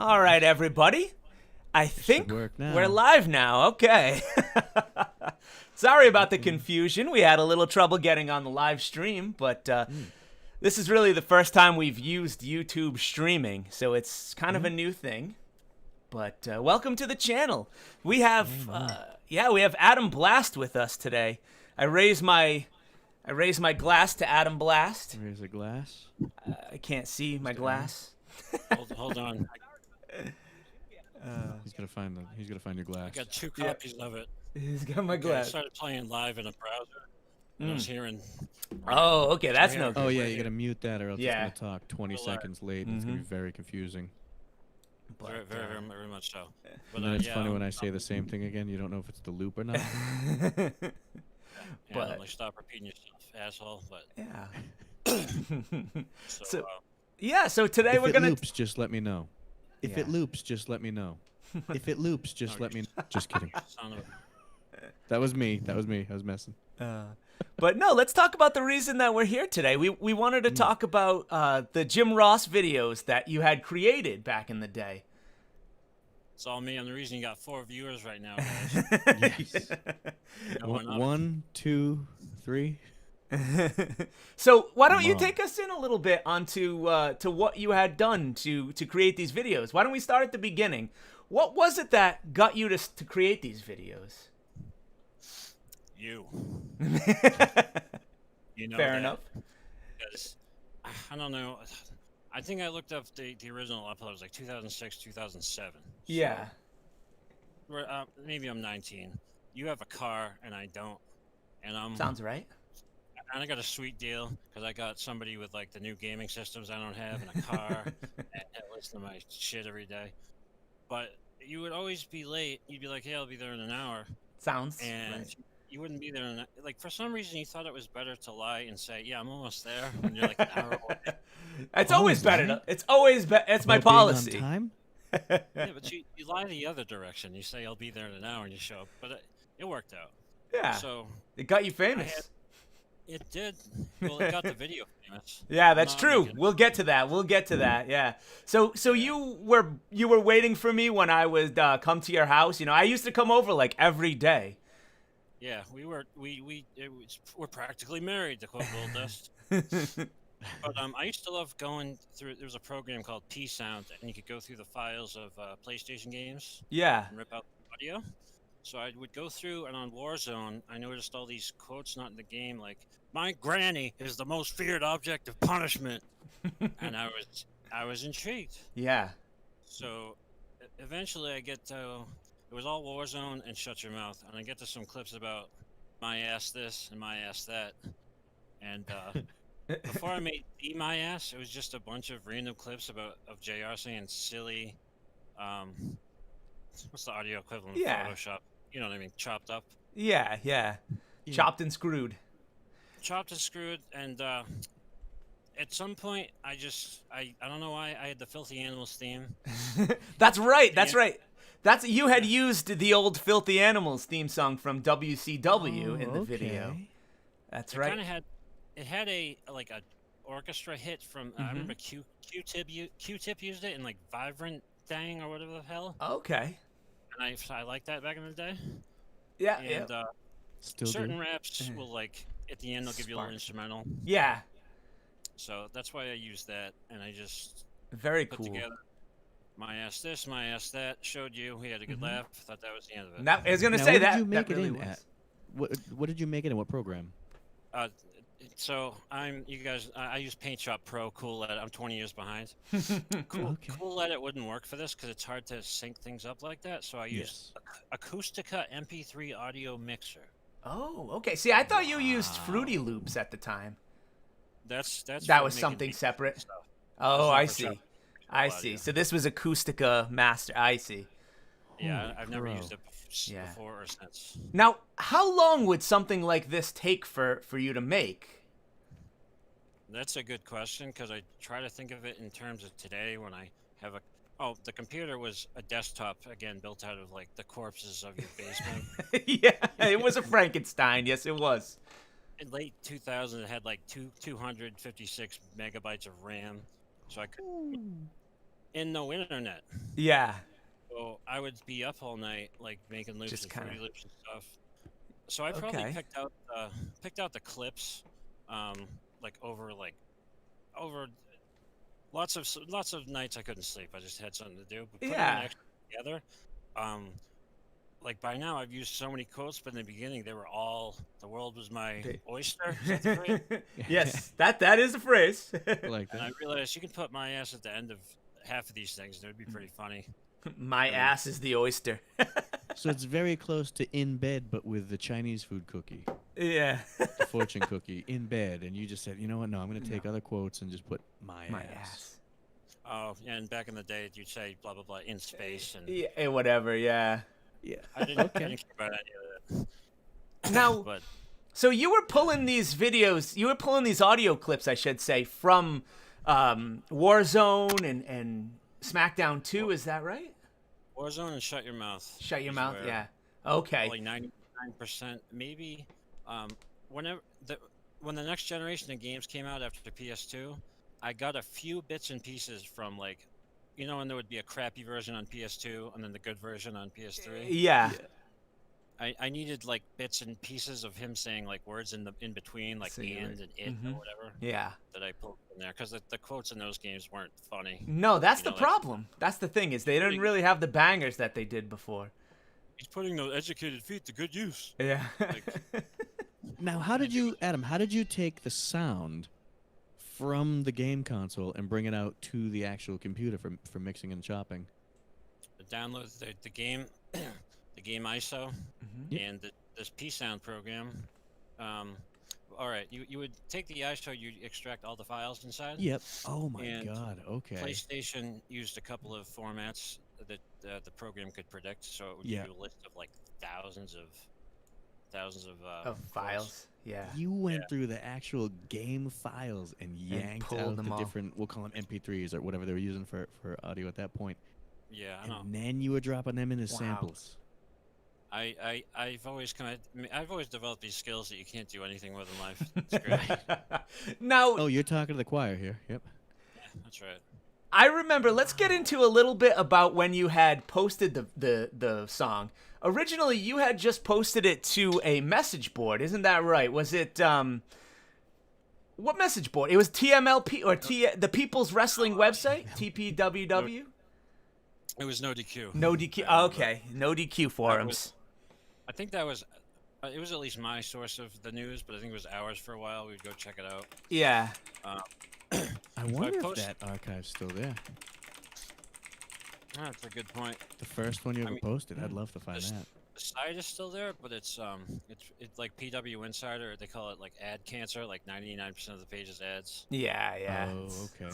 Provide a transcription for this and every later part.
All right, everybody. I think work now. we're live now. Okay. Sorry about the confusion. We had a little trouble getting on the live stream, but this is really the first time we've used YouTube streaming, so it's kind of a new thing. But welcome to the channel. We have, we have Adam Blast with us today. I raise my glass to Adam Blast. Raise a glass. I can't see my glass. Hold on. He's gonna find your glass. I got two copies of it. He's got my I glass. started playing live in a browser. And I was hearing. Oh, okay, that's no good. Oh yeah, you gotta mute that or else Yeah. it's gonna talk 20 seconds late and it's gonna be very confusing. Very, very much so. But And then it's funny when I say the same thing again. You don't know if it's the loop or not. But- like, stop repeating yourself, asshole. But Yeah. so, So today If we're it gonna. loops, just let me know. If it Yeah. loops, just let me know. If it loops, just let me know. Just kidding. son of a- That was me. I was messing. But no, let's talk about the reason that we're here today. We wanted to talk about the Jim Ross videos that you had created back in the day. it's all me. I'm the reason you got 4 viewers right now, guys. Yes. No one up. 1, 2, 3. So why don't you Mom. take us in a little bit onto to what you had done to create these videos? Why don't we start at the beginning? What was it that got you to create these videos? You. You know Fair that, enough. Because, I don't know. I think I looked up the original upload. It was like 2006, 2007. Yeah. Maybe I'm 19. You have a car and I don't. And Sounds right. And I got a sweet deal because I got somebody with like the new gaming systems I don't have and a car and listen to my shit every day. But you would always be late. You'd be like, "Hey, I'll be there in an hour," Sounds and right. you wouldn't be there. Like for some reason, you thought it was better to lie and say, "Yeah, I'm almost there," when you're like an hour away. It's always better. right? It's always it's my About being on policy. time? Yeah, but you lie the other direction. You say, "I'll be there in an hour," and you show up. But it worked out. Yeah. So It got you famous. it did. Well, it got the video famous. Yeah, that's Not true. making it. We'll get to that. Yeah. So you were waiting for me when I would come to your house. You know, I used to come over like every day. Yeah, we're practically married, to quote Goldust. But I used to love going through. There was a program called P Sound, and you could go through the files of PlayStation games Yeah. and rip out the audio. So I would go through, and on Warzone, I noticed all these quotes not in the game, like "My granny is the most feared object of punishment," and I was intrigued. Yeah. So eventually, I get to. It was all Warzone and Shut Your Mouth, and I get to some clips about my ass this and my ass that, and before I made Be My Ass, it was just a bunch of random clips of JR saying silly. What's the audio equivalent of Yeah. Photoshop? You know what I mean? Chopped up. Yeah. Chopped and screwed. Chopped and screwed. And at some point, I don't know why I had the Filthy Animals theme. That's right. That's Yeah. right. You had used the old Filthy Animals theme song from WCW in the video. Okay. That's It right. kind of had. It had a orchestra hit from. I remember Q-Tip used it in like Vibrant Thang or whatever the hell. Okay. And I liked that back in the day. Yeah. And Still certain do. raps will like at the end they'll give you a little Spark. instrumental. Yeah. So that's why I used that, and I just Very put cool. together my ass this, my ass that. Showed you. We had a good laugh. Thought that was the end of it. Now, I was gonna Now, say what that. did you make that it really in was. at? What did you make it in? What program? So you guys. I use Paint Shop Pro Cool Edit. I'm 20 years behind. Okay. Cool Edit wouldn't work for this because it's hard to sync things up like that. So I used Acoustica MP3 audio mixer. Oh, okay. See, I thought you used Fruity Loops at the time. That's That for was making something beats separate. and stuff. Oh, not I for see. chopping I audio. see. So this was Acoustica Master. I see. Yeah, Holy I've never crow. used it Yeah. before or since. Now, how long would something like this take for you to make? That's a good question because I try to think of it in terms of today when I have a. Oh, the computer was a desktop again, built out of like the corpses of your basement. Yeah, it was a Frankenstein. Yes, it was. In late 2000, it had like 256 megabytes of RAM, so I could and no internet. Yeah. So I would be up all night, like making loops Just and kinda- Fruity Loops and stuff. So I probably Okay. picked out the clips, like over lots of nights I couldn't sleep. I just had something to do. But putting them Yeah. actually together, um, like by now I've used so many quotes, but in the beginning they were all "the world was my oyster." Is that the phrase? Yes, that is a phrase. Like And I that. realized you can put my ass at the end of half of these things, and it would be pretty funny. My ass is the oyster. So it's very close to in bed, but with the Chinese food cookie, Yeah. the fortune cookie, in bed, and you just said, you know what? No, I'm going to take other quotes and just put my My ass. ass. Oh, and back in the day, you'd say blah blah blah in space, and Yeah, whatever. Yeah. Yeah. I didn't Okay. care about any of that. Now, But so you were pulling these videos, you were pulling these audio clips, I should say, from Warzone and SmackDown 2, is that right? Warzone and Shut Your Mouth. Shut Your is Mouth, where yeah. Okay. Like 99%, maybe. Whenever when the next generation of games came out after PS2, I got a few bits and pieces from like, when there would be a crappy version on PS2 and then the good version on PS3. Yeah. I needed like bits and pieces of him saying like words in between, like So you were- and it Mhm. or whatever, Yeah. that I pulled in there because the quotes in those games weren't funny. No, that's You the know, like- problem. That's the thing, is they didn't really have the bangers that they did before. He's putting those educated feet to good use. Yeah. Now, how did you, Adam? How did you take the sound from the game console and bring it out to the actual computer for mixing and chopping? Download the game, the game ISO, Mhm. and this P Sound program. All right, you would take the ISO, you extract all the files inside. Yep. Oh my And God. Okay. PlayStation used a couple of formats that the program could predict, so it would Yeah. give you a list of like thousands of Of quotes. files. Yeah. You went through the actual game files and yanked pulled out them the all. different, we'll call them MP3s or whatever they were using for audio at that point. Yeah, I know. And then you were dropping them in as Wow. samples. I've always developed these skills that you can't do anything with in life. It's great. Now, Oh, you're talking to the choir here. Yep. That's right. I remember, let's get into a little bit about when you had posted the song. Originally, you had just posted it to a message board, isn't that right? Was it, what message board? It was TMLP, or the People's Wrestling website? TPWW? It was no DQ. No DQ, oh, okay. No DQ forums. I think that was. It was at least my source of the news, but I think it was ours for a while. We'd go check it out. Yeah. I wonder if post- that archive's still there. That's a good point. The first one you ever mean, posted. I'd love to find this- that. The site is still there, but it's like PW Insider. They call it like ad cancer. Like 99% of the page is ads. Yeah, yeah. Oh, It's okay.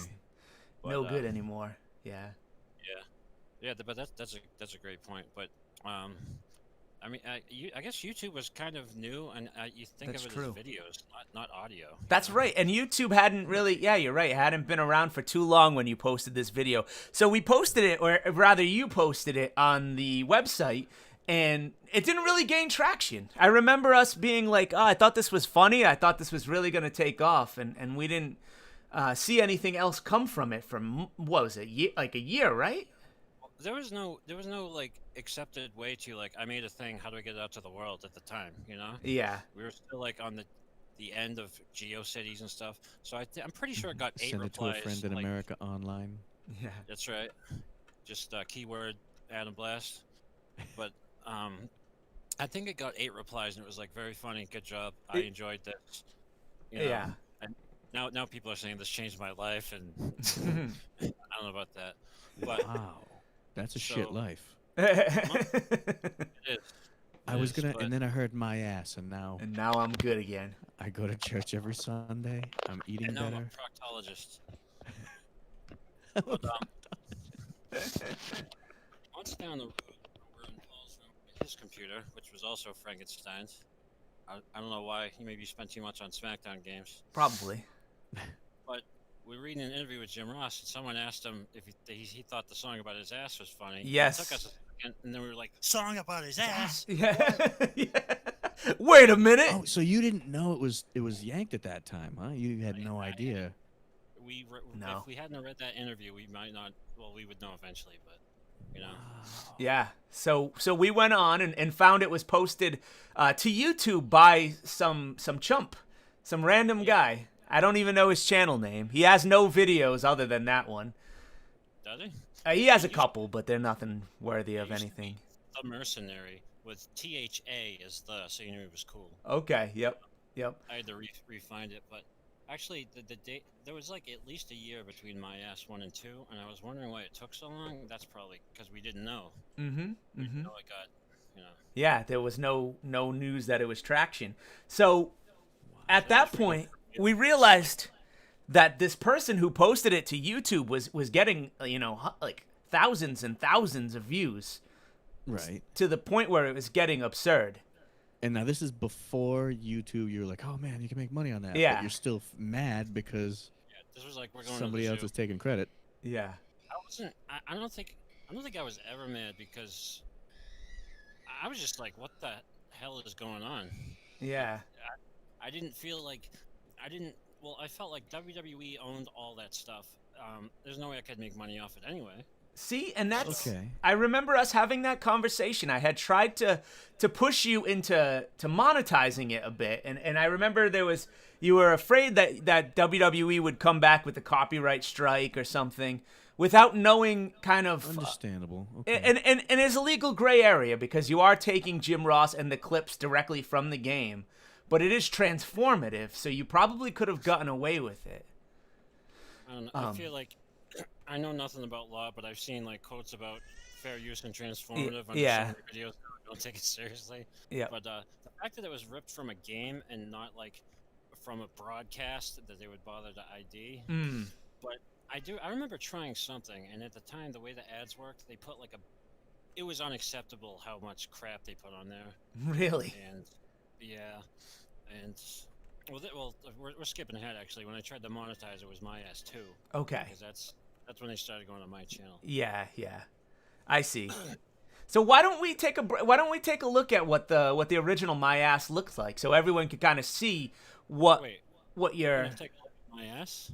no But, good anymore. Yeah. Yeah, but that's a great point. But I mean, I guess YouTube was kind of new, and you think That's of it true. as videos, not audio. That's right. And YouTube hadn't really, yeah, you're right, hadn't been around for too long when you posted this video. So we posted it, or rather you posted it on the website, and it didn't really gain traction. I remember us being like, oh, I thought this was funny. I thought this was really going to take off. And we didn't see anything else come from it for, what was it, like a year, right? There was no like accepted way to like I made a thing. How do I get it out to the world at the time? You know. Yeah. We were still like on the end of GeoCities and stuff. So I'm pretty sure it got 8 Send it to replies. a friend in like, America online. Yeah. That's right. Just keyword Adam Blast. But I think it got 8 replies and it was like very funny. Good job. I enjoyed this. You know, Yeah. And now people are saying this changed my life, and I don't know about that. But Wow. That's a shit So- life. it is. I was gonna, and then I heard my ass, and now And now I'm good again. I go to church every Sunday. I'm eating And now I'm a better. proctologist. But, once down the road, we're in Paul's room, his computer, which was also Frankenstein's. I don't know why. He maybe spent too much on SmackDown games. Probably. But we were reading an interview with Jim Ross, and someone asked him if he thought the song about his ass was funny. Yes. It took us a second, and then we were like, song about his ass? Yeah. Yeah. Wait a minute. Oh, so you didn't know it was yanked at that time, huh? You had no I- idea. No. If we hadn't read that interview, we might not. Well, we would know eventually, but you know. Yeah. So we went on and found it was posted to YouTube by some chump, some random guy. I don't even know his channel name. He has no videos other than that one. Does he? He has a couple, but they're nothing worthy of anything. The Mercenary with THA as the, so you knew it was cool. Okay. Yep. I had to re-find it, but actually, the date there was like at least a year between My Ass 1 and 2, and I was wondering why it took so long. That's probably because we didn't know. Mm-hmm. We didn't know it got, you know. Yeah, there was no news that it was traction. So at that point, we realized that this person who posted it to YouTube was getting, like thousands and thousands of views. Right. To the point where it was getting absurd. And now this is before YouTube. You're like, oh man, you can make money on that. Yeah. But you're still mad because This was like we're going somebody to the else zoo. is taking credit. Yeah. I don't think I was ever mad because I was just like, what the hell is going on? Yeah. I didn't feel like I felt like WWE owned all that stuff. There's no way I could make money off it anyway. See, and that's Okay. I remember us having that conversation. I had tried to push you into monetizing it a bit, and I remember you were afraid that WWE would come back with a copyright strike or something without knowing kind of Understandable. Okay. and it's a legal gray area because you are taking Jim Ross and the clips directly from the game, but it is transformative, so you probably could have gotten away with it. I don't know. I feel like I know nothing about law, but I've seen like quotes about fair use and transformative on yeah. some videos. Don't take it seriously. Yeah. But the fact that it was ripped from a game and not like from a broadcast that they would bother to ID. But I remember trying something, and at the time, the way the ads worked, they put like it was unacceptable how much crap they put on there. Really? And yeah, and we're skipping ahead actually. When I tried to monetize, it was My Ass 2. Okay. Because that's when they started going on my channel. Yeah. I see. So why don't we take a look at what the original My Ass looks like, so everyone can kind of see what your. Can I take a look at my ass?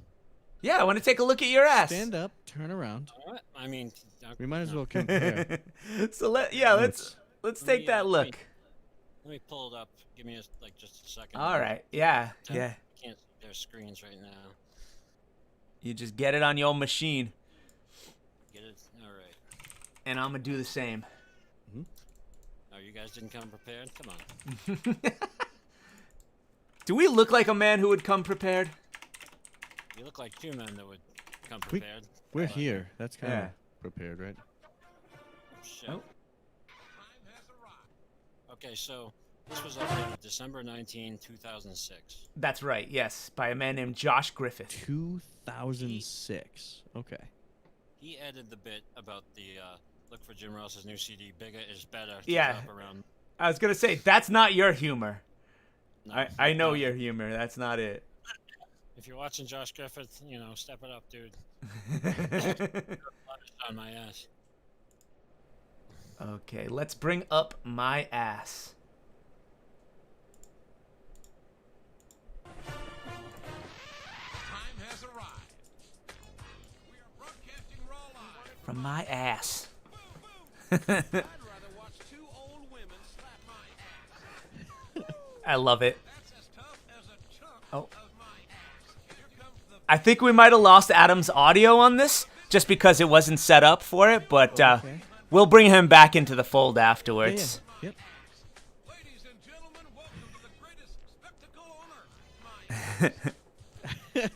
Yeah, I want to take a look at your ass. Stand up, turn around. What? I mean, We might as well compare. So let's take that look. Let me pull it up. Give me just a second. All right. Yeah. I can't see their screens right now. You just get it on your machine, Get it? All right. and I'm gonna do the same. Oh, you guys didn't come prepared? Come on. Do we look like a man who would come prepared? You look like two men that would come prepared. We're here. That's kind Yeah. of prepared, right? Shit. Oh. Okay, so this was uploaded December 19, 2006. That's right. Yes, by a man named Josh Griffith. 2006. Okay. He added the bit about the look for Jim Ross's new CD, Bigger is Better. to Yeah. drop around. I was gonna say that's not your humor. No, I know no. your humor. That's not it. If you're watching Josh Griffith, step it up, dude. On my ass. Okay, let's bring up My Ass. Time has arrived. We are broadcasting raw live. From My Ass. I'd rather watch two old women slap my ass. I love it. That's as tough as a chunk Oh. of my ass. Here comes the I think we might have lost Adam's audio on this just because it wasn't set up for it, but Okay. we'll bring him back into the fold afterwards. Yeah. Yep. ladies and gentlemen, welcome to the greatest spectacle on earth. My ass.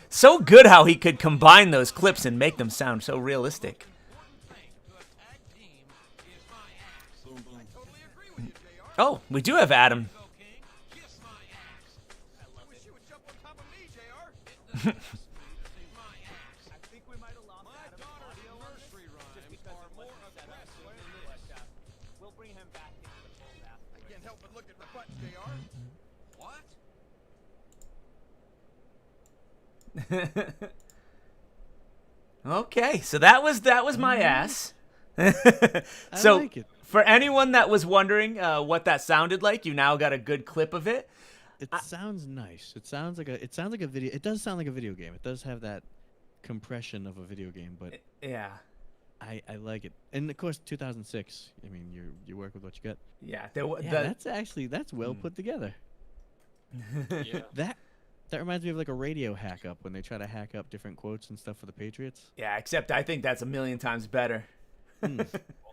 So good how he could combine those clips and make them sound so realistic. Important thing to a tag team is my ass. Boom, boom. Totally agree with you, JR. Oh, we do have Adam. Go King. Kiss my ass. I wish you would jump on top of me, JR. It doesn't ask me to sing my ass. I think we might have lost My Adam's daughter's audio on this, nursery just rhymes because are it more wasn't set up aggressive for it, than this. but we'll bring him back into the fold afterwards. I can't help but look at my butt, JR. What? Okay, so that was My Ass. I So like it. for anyone that was wondering what that sounded like, you now got a good clip of it. It sounds nice. It sounds like a video. It does sound like a video game. It does have that compression of a video game, but Yeah. I like it. And of course, 2006. I mean, you work with what you got. Yeah. Yeah, that's well put together. Yeah. That reminds me of like a radio hack up when they try to hack up different quotes and stuff for the Patriots. Yeah, except I think that's a million times better And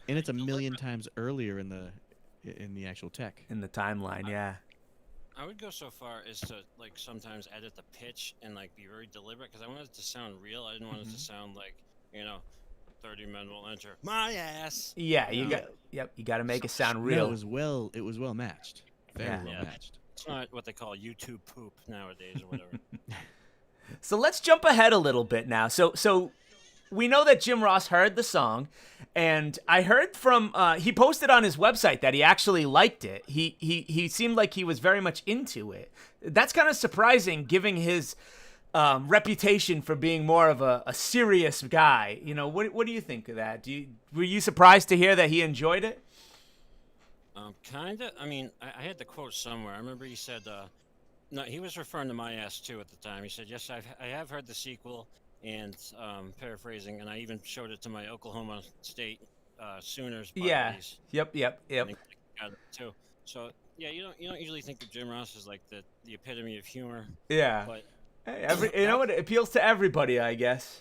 it's a million times earlier in the actual tech. in the timeline. Yeah. I would go so far as to like sometimes edit the pitch and like be very deliberate because I wanted it to sound real. I didn't want it to sound like 30 men will enter my ass. Yeah. You got to make it sound real. No, it was well matched. Very Yeah. well Yeah. matched. It's not what they call YouTube poop nowadays or whatever. So let's jump ahead a little bit now. So we know that Jim Ross heard the song, and I heard from he posted on his website that he actually liked it. He seemed like he was very much into it. That's kind of surprising, given his reputation for being more of a serious guy. What do you think of that? Were you surprised to hear that he enjoyed it? Kinda. I mean, I had the quote somewhere. I remember he said, no, he was referring to my ass too at the time. He said, "Yes, I have heard the sequel," and paraphrasing, and I even showed it to my Oklahoma State Sooners Yeah. buddies. Yep. And they got it too. So yeah, you don't usually think of Jim Ross as like the epitome of humor, Yeah. but Hey, it appeals to everybody, I guess.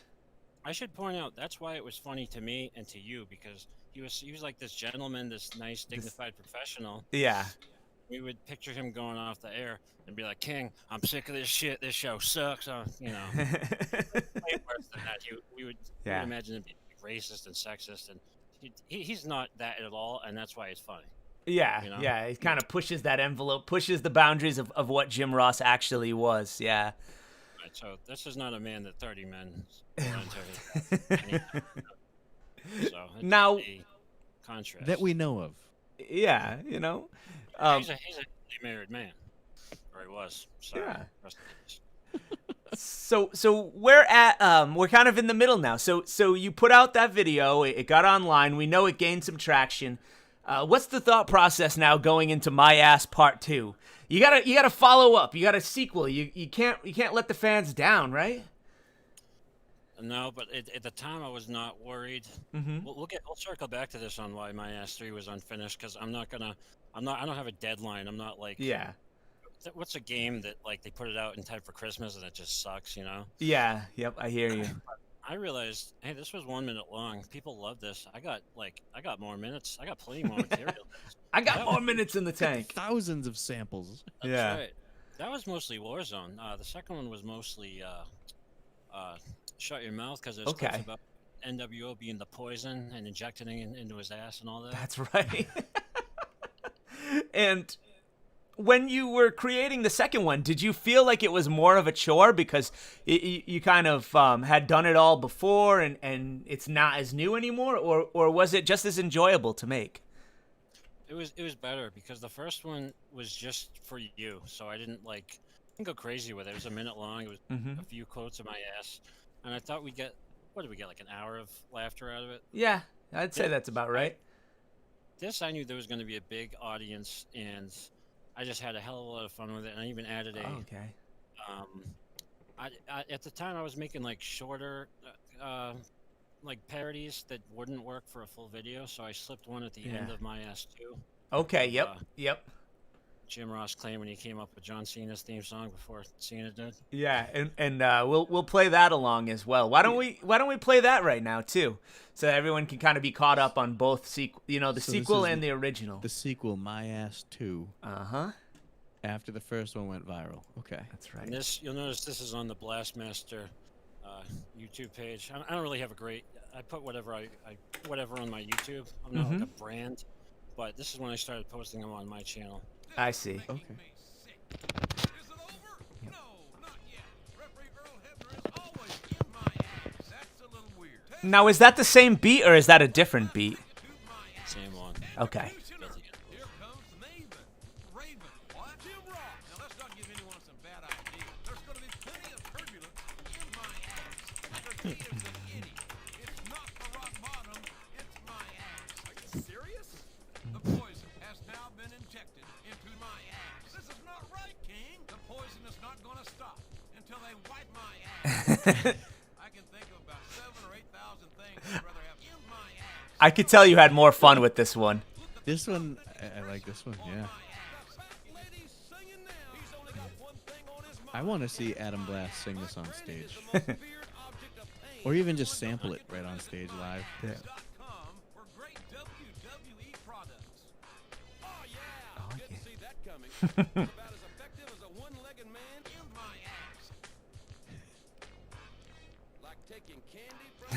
I should point out that's why it was funny to me and to you because he was like this gentleman, this nice, dignified professional. Yeah. We would picture him going off the air and be like, "King, I'm sick of this shit. This show sucks." Way worse than that. We would imagine him being racist and sexist, and he's not that at all, and that's why it's funny. Yeah, yeah. He kind of pushes that envelope, pushes the boundaries of what Jim Ross actually was. Yeah. Right, so this is not a man that 30 men will enter his So it's Now- a contrast. That we know of. Yeah, he's a happily married man, or he was. Sorry. Yeah. Rest in peace. So we're kind of in the middle now. So you put out that video, it got online. We know it gained some traction. What's the thought process now going into My Ass Part 2? You gotta follow up. You got a sequel. You can't let the fans down, right? No, but at the time I was not worried. Mm-hmm. We'll circle back to this on why my ass 3 was unfinished because I don't have a deadline. I'm not like Yeah. What's a game that like they put it out in time for Christmas and it just sucks, Yeah. Yep. I hear you. I realized, hey, this was 1 minute long. People love this. I got more minutes. I got plenty more material. I got more minutes in the tank. Thousands of samples. That's Yeah. right. That was mostly Warzone. The second one was mostly Shut Your Mouth because there's Okay. clips about NWO being the poison and injecting it into his ass and all that. That's right. And when you were creating the second one, did you feel like it was more of a chore because you kind of had done it all before and it's not as new anymore, or was it just as enjoyable to make? It was better because the first one was just for you, so I didn't go crazy with it. It was a minute long. It was a few quotes of my ass, and I thought we'd get like an hour of laughter out of it. Yeah, I'd say that's about right. This I knew there was going to be a big audience, and I just had a hell of a lot of fun with it. And I even added a. Oh, okay. I at the time I was making like shorter, like parodies that wouldn't work for a full video, so I slipped one at the end Yeah. of my ass too. Okay. Yep. Uh, Yep. Jim Ross claimed when he came up with John Cena's theme song before Cena did. Yeah, and we'll play that along as well. Why don't we play that right now too, so that everyone can kind of be caught up on both the So this sequel is and the original. The sequel, My Ass 2, after the first one went viral. Okay. That's right. And this, you'll notice this is on the Blastmaster YouTube page. I don't really have a great. I put whatever whatever on my YouTube. I'm not like a brand, but this is when I started posting them on my channel. I see. Okay. Is it over? No, not yet. Referee Earl Hebner is always in my ass. That's a little weird. Now, is that the same beat or is that a different beat? To my ass. Same one. Okay. Here comes Maven. Raven. What? Jim Ross. Now let's not give anyone some bad ideas. There's going to be plenty of turbulence in my ass. There is an itty. It's not the rock bottom. It's my ass. Are you serious? The poison has now been injected into my ass. This is not right, King. I can think of about 7,000 or 8,000 things I'd rather have in my ass. I could tell you had more fun with this one. This one, I like this one. Yeah. Ladies singing now. He's only got one thing on his mind. I want to see Adam Blast sing this on stage, The most feared object of pain. or even just sample it right on stage live. .com for great WWE products. Oh yeah, Oh, didn't yeah. see that coming. It's about as effective as a one-legged man in my ass. Like taking candy from.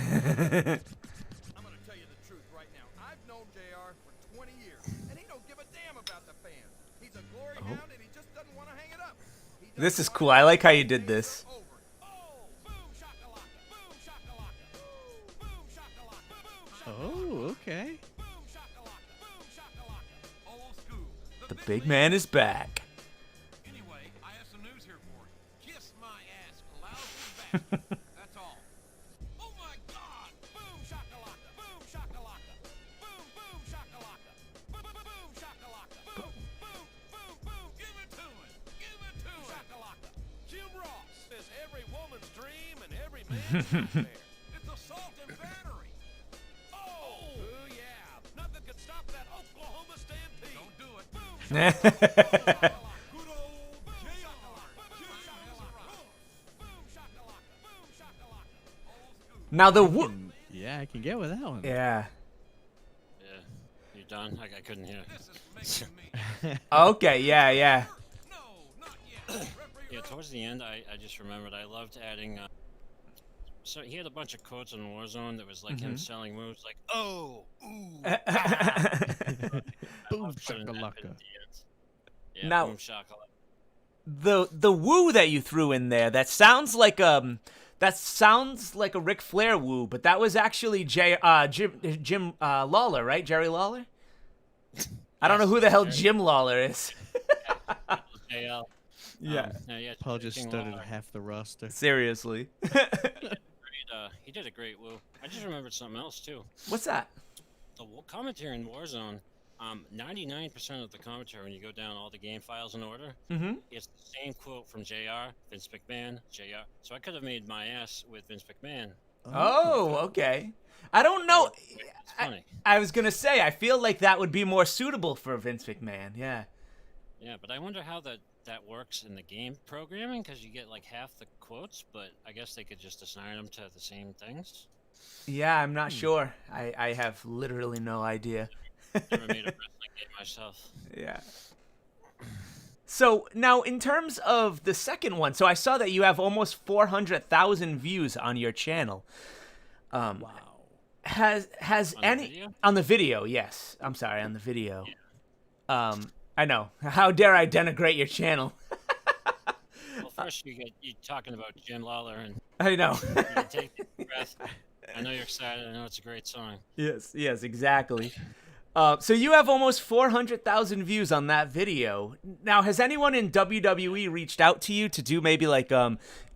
I'm gonna tell you the truth right now. I've known JR for 20 years, and he don't give a damn about the fans. He's a glory hound, and he just doesn't want to hang it up. He just This is wants cool. I like how you the did fans this. over. Oh, boom shakalaka, boom shakalaka, boom shakalaka, boom shakalaka. Oh, okay. Boom shakalaka, boom shakalaka. Old school. The big man is back. Anyway, I have some news here for you. Kiss my ass loudly back. That's all. Oh my God! Boom shakalaka, boom shakalaka, boom boom shakalaka, boom boom boom shakalaka, boom boom boom boom. Give it to him. Give it to him. Shakalaka. Jim Ross is every woman's dream and every man's nightmare. It's assault and battery. Oh yeah! Nothing could stop that Oklahoma stampede. Don't do it. Boom shakalaka. Good old JR. Boom shakalaka. Boom shakalaka. Boom shakalaka. Old school. Now the woo. Yeah, I can get with that one. Yeah. Yeah. You done? I couldn't hear. This is making me. Okay. Yeah. Yeah. No, not yet. Yeah, towards the end, I just remembered I loved adding. So he had a bunch of quotes on Warzone that was like him selling moves, like "Oh, ooh, Boom putting that bit shakalaka. at the end. Yeah, Now- boom shakalaka. The woo that you threw in there, that sounds like a Ric Flair woo, but that was actually Jim Lawler, right? Jerry Lawler. I don't know who the hell Jim Lawler is. JL. Yeah. No, yeah, Paul just King studied Lawler. half the roster. Seriously. He did a great woo. I just remembered something else too. What's that? The commentary in Warzone, 99% of the commentary when you go down all the game files in order, it's the same quote from JR, Vince McMahon, JR. So I could have made my ass with Vince McMahon. Oh, okay. I don't know. It's funny. I was gonna say I feel like that would be more suitable for Vince McMahon. Yeah. Yeah, but I wonder how that works in the game programming, because you get like half the quotes, but I guess they could just assign them to the same things. Yeah, I'm not sure. I have literally no idea. Never made a wrestling game myself. Yeah. So now, in terms of the second one, so I saw that you have almost 400,000 views on your channel. Wow. Has On the any video? on the video? Yes, I'm sorry, on the video. I know. How dare I denigrate your channel? Well, first you talking about Jim Lawler, and I know. you can take a breath. I know you're excited. I know it's a great song. Yes, exactly. So you have almost 400,000 views on that video. Now, has anyone in WWE reached out to you to do maybe like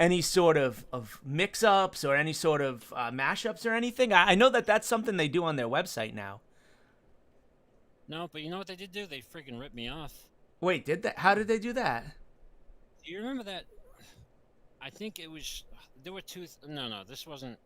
any sort of mix-ups or any sort of mashups or anything? I know that that's something they do on their website now. No, but you know what they did do? They freaking ripped me off. Wait, how did they do that? Do you remember that? I think it was. There were two. No, this wasn't.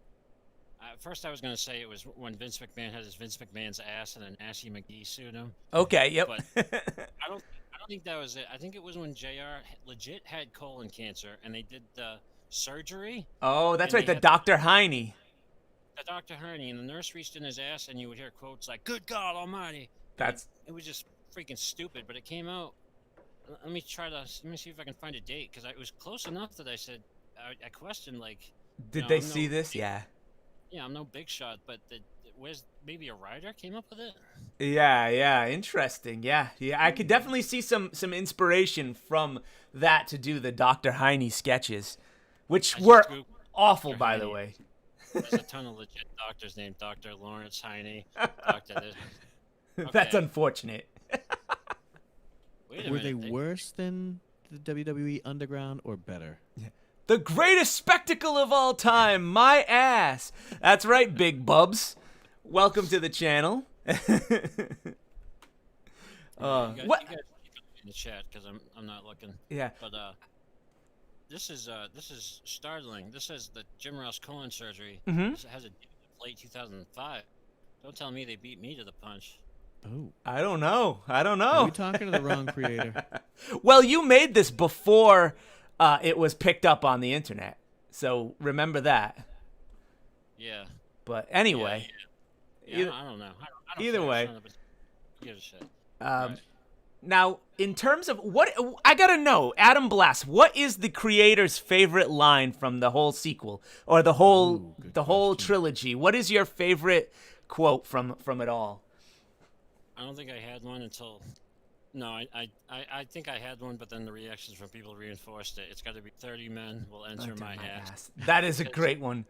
First, I was going to say it was when Vince McMahon had his Vince McMahon's ass and then Ashy McGee sued him. Okay, yep. But I don't think that was it. I think it was when JR legit had colon cancer and they did the surgery. Oh, that's and right, they the had Dr. Heine. The Dr. Harney, and the nurse reached in his ass, and you would hear quotes like "Good God Almighty." That's It was just freaking stupid, but it came out. Let me see if I can find a date, because it was close enough that I said I questioned, like. Did No, they I'm see no- this? Yeah. Yeah, I'm no big shot, but where's maybe a writer came up with it? Yeah, interesting. Yeah, I could definitely see some inspiration from that to do the Dr. Heine sketches, which I just were Googled awful, Dr. by the Heine. way. There's a ton of legit doctors named Dr. Lawrence Heine, Dr. this. That's Okay. unfortunate. Wait a Were they minute, worse than the WWE Underground or better? The greatest spectacle of all time, my ass. That's right, Big Bubs. Welcome to the channel. You guys what? keep it in the chat, because I'm not looking. Yeah. But this is startling. This says the Jim Ross colon surgery. Mm-hmm. This has a date of late 2005. Don't tell me they beat me to the punch. Oh. I don't know. Are we talking to the wrong creator? Well, you made this before it was picked up on the internet, so remember that. Yeah. But anyway, Yeah, Either- I don't know. I don't either care, way. son of a- Give a shit. um, now in terms of what I gotta know, Adam Blass, what is the creator's favorite line from the whole sequel or the whole Ooh, good whole question. trilogy? What is your favorite quote from it all? I don't think I had one until. No, I think I had one, but then the reactions from people reinforced it. It's got to be 30 men will enter my ass. That is a great one.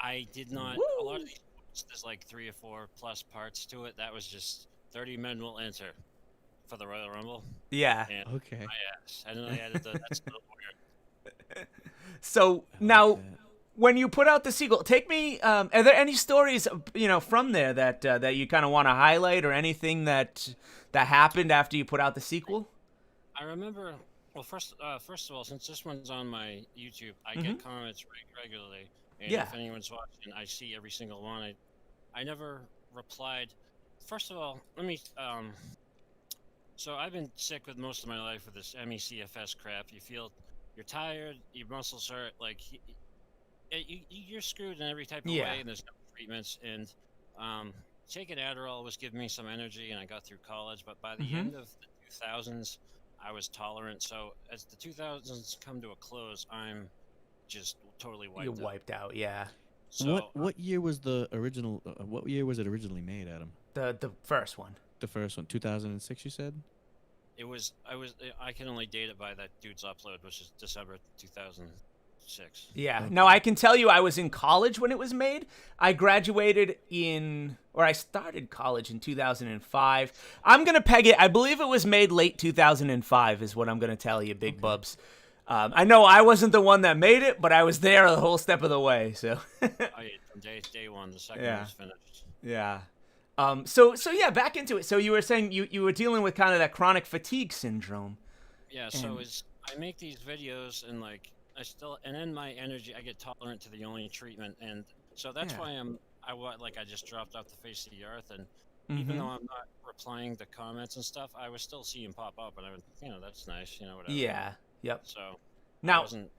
I did not. Woo! A lot of these, there's like 3 or 4 plus parts to it. That was just 30 men will enter for the Royal Rumble. Yeah. And Okay. my ass. And then I added the. That's a little weird. So I like now, that. when you put out the sequel, take me. Are there any stories, from there that you kind of want to highlight, or anything that happened after you put out the sequel? I remember. Well, first of all, since this one's on my YouTube, I Mhm. get comments regularly, and Yeah. if anyone's watching, I see every single one. I never replied. First of all, let me. So I've been sick with most of my life with this MECFS crap. You feel you're tired, your muscles hurt, like you're screwed in every type of Yeah. way, and there's no treatments. And taking Adderall was giving me some energy, and I got through college. But by the Mhm. end of the 2000s, I was tolerant. So as the 2000s come to a close, I'm just totally wiped You out. wiped out, yeah. So What year was the original? What year was it originally made, Adam? The first one. The first one, 2006. You said. I can only date it by that dude's upload, which is December 2006. Yeah. Okay. No, I can tell you I was in college when it was made. I graduated I started college in 2005. I'm going to peg it. I believe it was made late 2005 is what I'm going to tell you, Big Bubs. I know I wasn't the one that made it, but I was there the whole step of the way. So, From day one, the second Yeah. one was finished. yeah. So yeah, back into it. So you were saying you were dealing with kind of that chronic fatigue syndrome. Yeah, so And- I make these videos and like and then my energy, I get tolerant to the only treatment, and so that's Yeah. why I just dropped off the face of the earth, and even Mhm. though I'm not replying to comments and stuff, I was still seeing pop up, and I would, that's nice, whatever. Yeah. Yep. So I Now, wasn't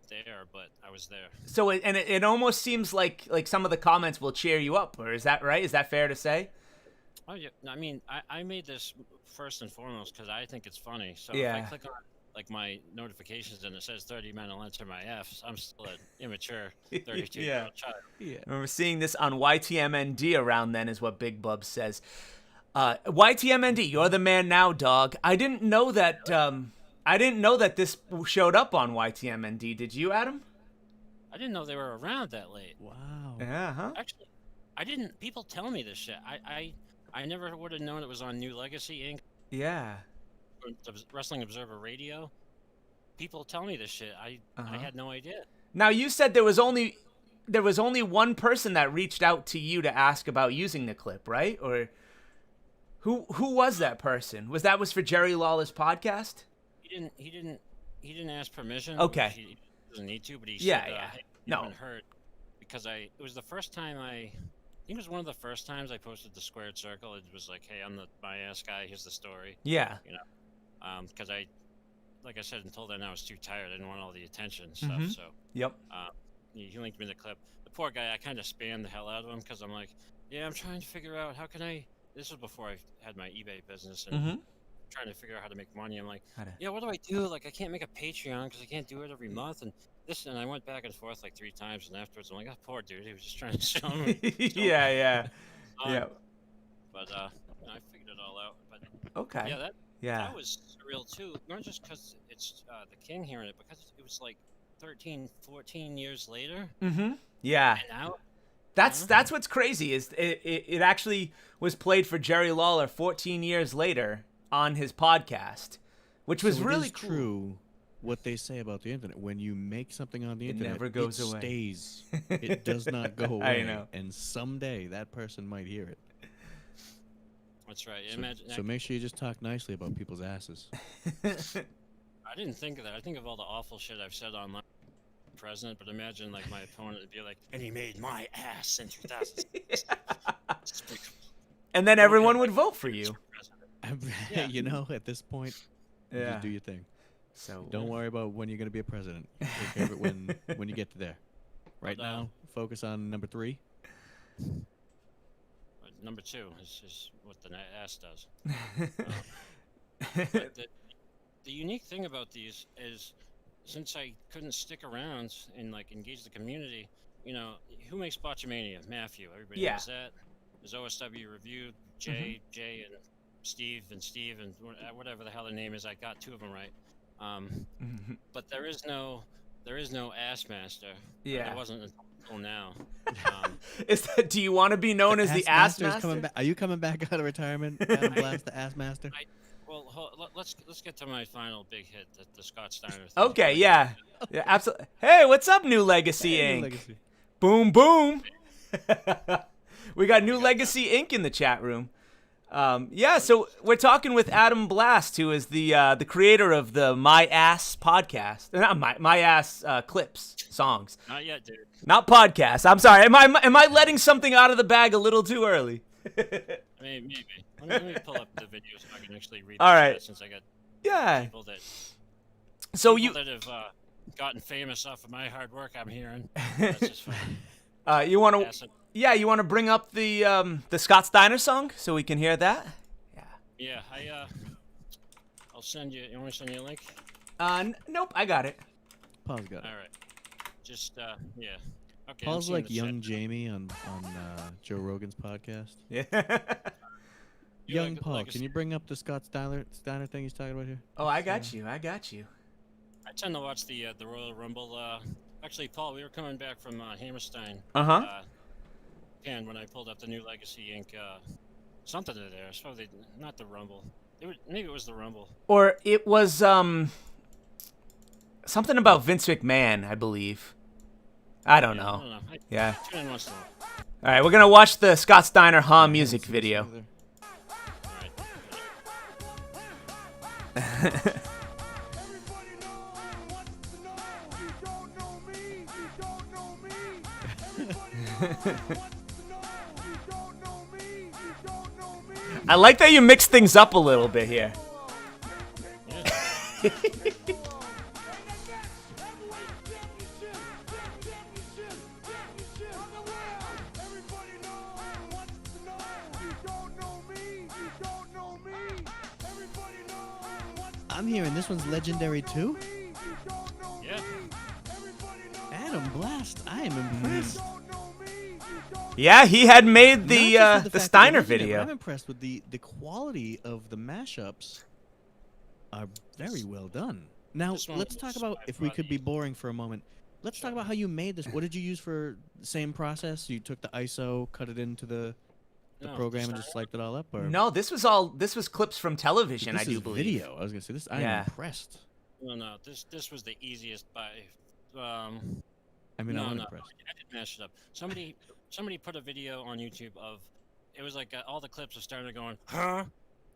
there, but I was there. so it almost seems like some of the comments will cheer you up, or is that right? Is that fair to say? Oh yeah, I mean, I made this first and foremost because I think it's funny. So Yeah. if I click on like my notifications and it says 30 men will enter my F's, I'm still an immature 32-year-old child. Yeah. I remember seeing this on YTMND around then, is what Big Bub says. YTMND, you're the man now, dog. I didn't know that. I didn't know that this showed up on YTMND. Did you, Adam? I didn't know they were around that late. Wow. Yeah. Huh. Actually, I didn't. People tell me this shit. I never would have known it was on New Legacy Inc. Yeah. Wrestling Observer Radio. People tell me this shit. I had no idea. Now you said there was only one person that reached out to you to ask about using the clip, right? Or who was that person? Was for Jerry Lawler's podcast? He didn't ask permission. Okay. He doesn't need to, but he Yeah, said, yeah. Hey, No. you haven't heard, because it was the first time I think it was one of the first times I posted the squared circle. It was like, hey, I'm my ass guy. Here's the story. Yeah. Because like I said, until then I was too tired. I didn't want all the attention and stuff. Mhm. So Yep. he linked me the clip. The poor guy, I kind of spammed the hell out of him because I'm like, yeah, I'm trying to figure out how can I. This was before I had my eBay business and Mm-hmm. trying to figure out how to make money. I'm like, How to- yeah, what do I do? Like, I can't make a Patreon because I can't do it every month. And I went back and forth like 3 times. And afterwards, I'm like, oh, poor dude. He was just trying to show me. Yeah. Yeah. But I figured it all out. But Okay. yeah, Yeah. that was surreal too. Not just because it's the king hearing it, because it was like 13, 14 years later. Mm-hmm. Yeah. And now, That's what's crazy is it actually was played for Jerry Lawler 14 years later on his podcast, which was So it really is cool. true what they say about the internet. When you make something on the It internet, never goes it away. stays. It does not go I away. know. And someday that person might hear it. that's right. So, Imagine. so make sure you just talk nicely about people's asses. I didn't think of that. I think of all the awful shit I've said online. President, but imagine like my opponent would be like, and he made my ass in 2006. And then everyone would vote for you. Yeah. You know, at this point, you Yeah. just do your thing. So Don't worry about when you're going to be a president. You take care of it when you get to there. Right But, now, focus on number 3. But number 2 is what the ass does. But the unique thing about these is, since I couldn't stick around and like engage the community, you know, who makes Botch-a-mania? Matthew. Everybody Yeah. knows that. There's OSW Review, Jay, and Steve, and whatever the hell their name is. I got 2 of them right. But there is no Ass Master. Yeah. There wasn't until now. do you want to be known as the Ass Master's Master? coming back. Are you coming back out of retirement, Adam Blast, the Ass Master? Well, let's get to my final big hit, the Scott Steiner thing. Okay, yeah, absolutely. Hey, what's up, New Legacy Hey, Inc? New Legacy. Boom, boom. We got New Legacy Inc in the chat room. Yeah, so we're talking with Adam Blast, who is the creator of the My Ass podcast, not My Ass clips songs, Not yet, dude. not podcasts. I'm sorry. Am I letting something out of the bag a little too early? Maybe. Let me pull up the video so I can actually read. All this right. shit, since I got Yeah. people that So that have gotten famous off of my hard work. I'm hearing. That's just fun. you want to Pass it. you want to bring up the Scott Steiner song so we can hear that? Yeah, I'll send you. You want me to send you a link? Nope, I got it. Paul's got it. All right. Just yeah. Okay. Paul's I'm seeing like the young chat. Jamie on Joe Rogan's podcast. Yeah. You Young like- Paul, like a- can you bring up the Scott Steiner thing he's talking about here? Oh, I got you. I got you. I tend to watch the Royal Rumble. Actually, Paul, we were coming back from Hammerstein. Uh-huh. And when I pulled up the New Legacy Inc. Something in there. It's probably not the Rumble. Maybe it was the Rumble. Or it was something about Vince McMahon, I believe. I don't I know. don't know. Yeah. Tune in once in a while. All right, we're gonna watch the Scott Steiner Ha music video. All right. Everybody wants to know. You don't know me. You don't know me. Everybody wants to know. You don't know me. You don't know me. I like that you mix things up a little bit here. Yeah. I'm hearing this one's legendary too. Yeah. Adam Blast, I am impressed. Yeah, he had made Not the just with the fact that Steiner they're legendary, but I'm video. impressed with the quality of the mashups. Are very well done. Now This one let's was talk about, by if we could be Rodney. boring for a moment. Let's talk about how you made this. What did you use for the same process? You took the ISO, cut it into the No, program, and Steiner- just sliked it all up, or No, this was clips from television, this I do is believe. video. I was gonna say this. I Yeah. am impressed. No. This was the easiest by. I mean, No, I'm no. impressed. I didn't mash it up. Somebody put a video on YouTube of. It was like all the clips of Steiner going, huh?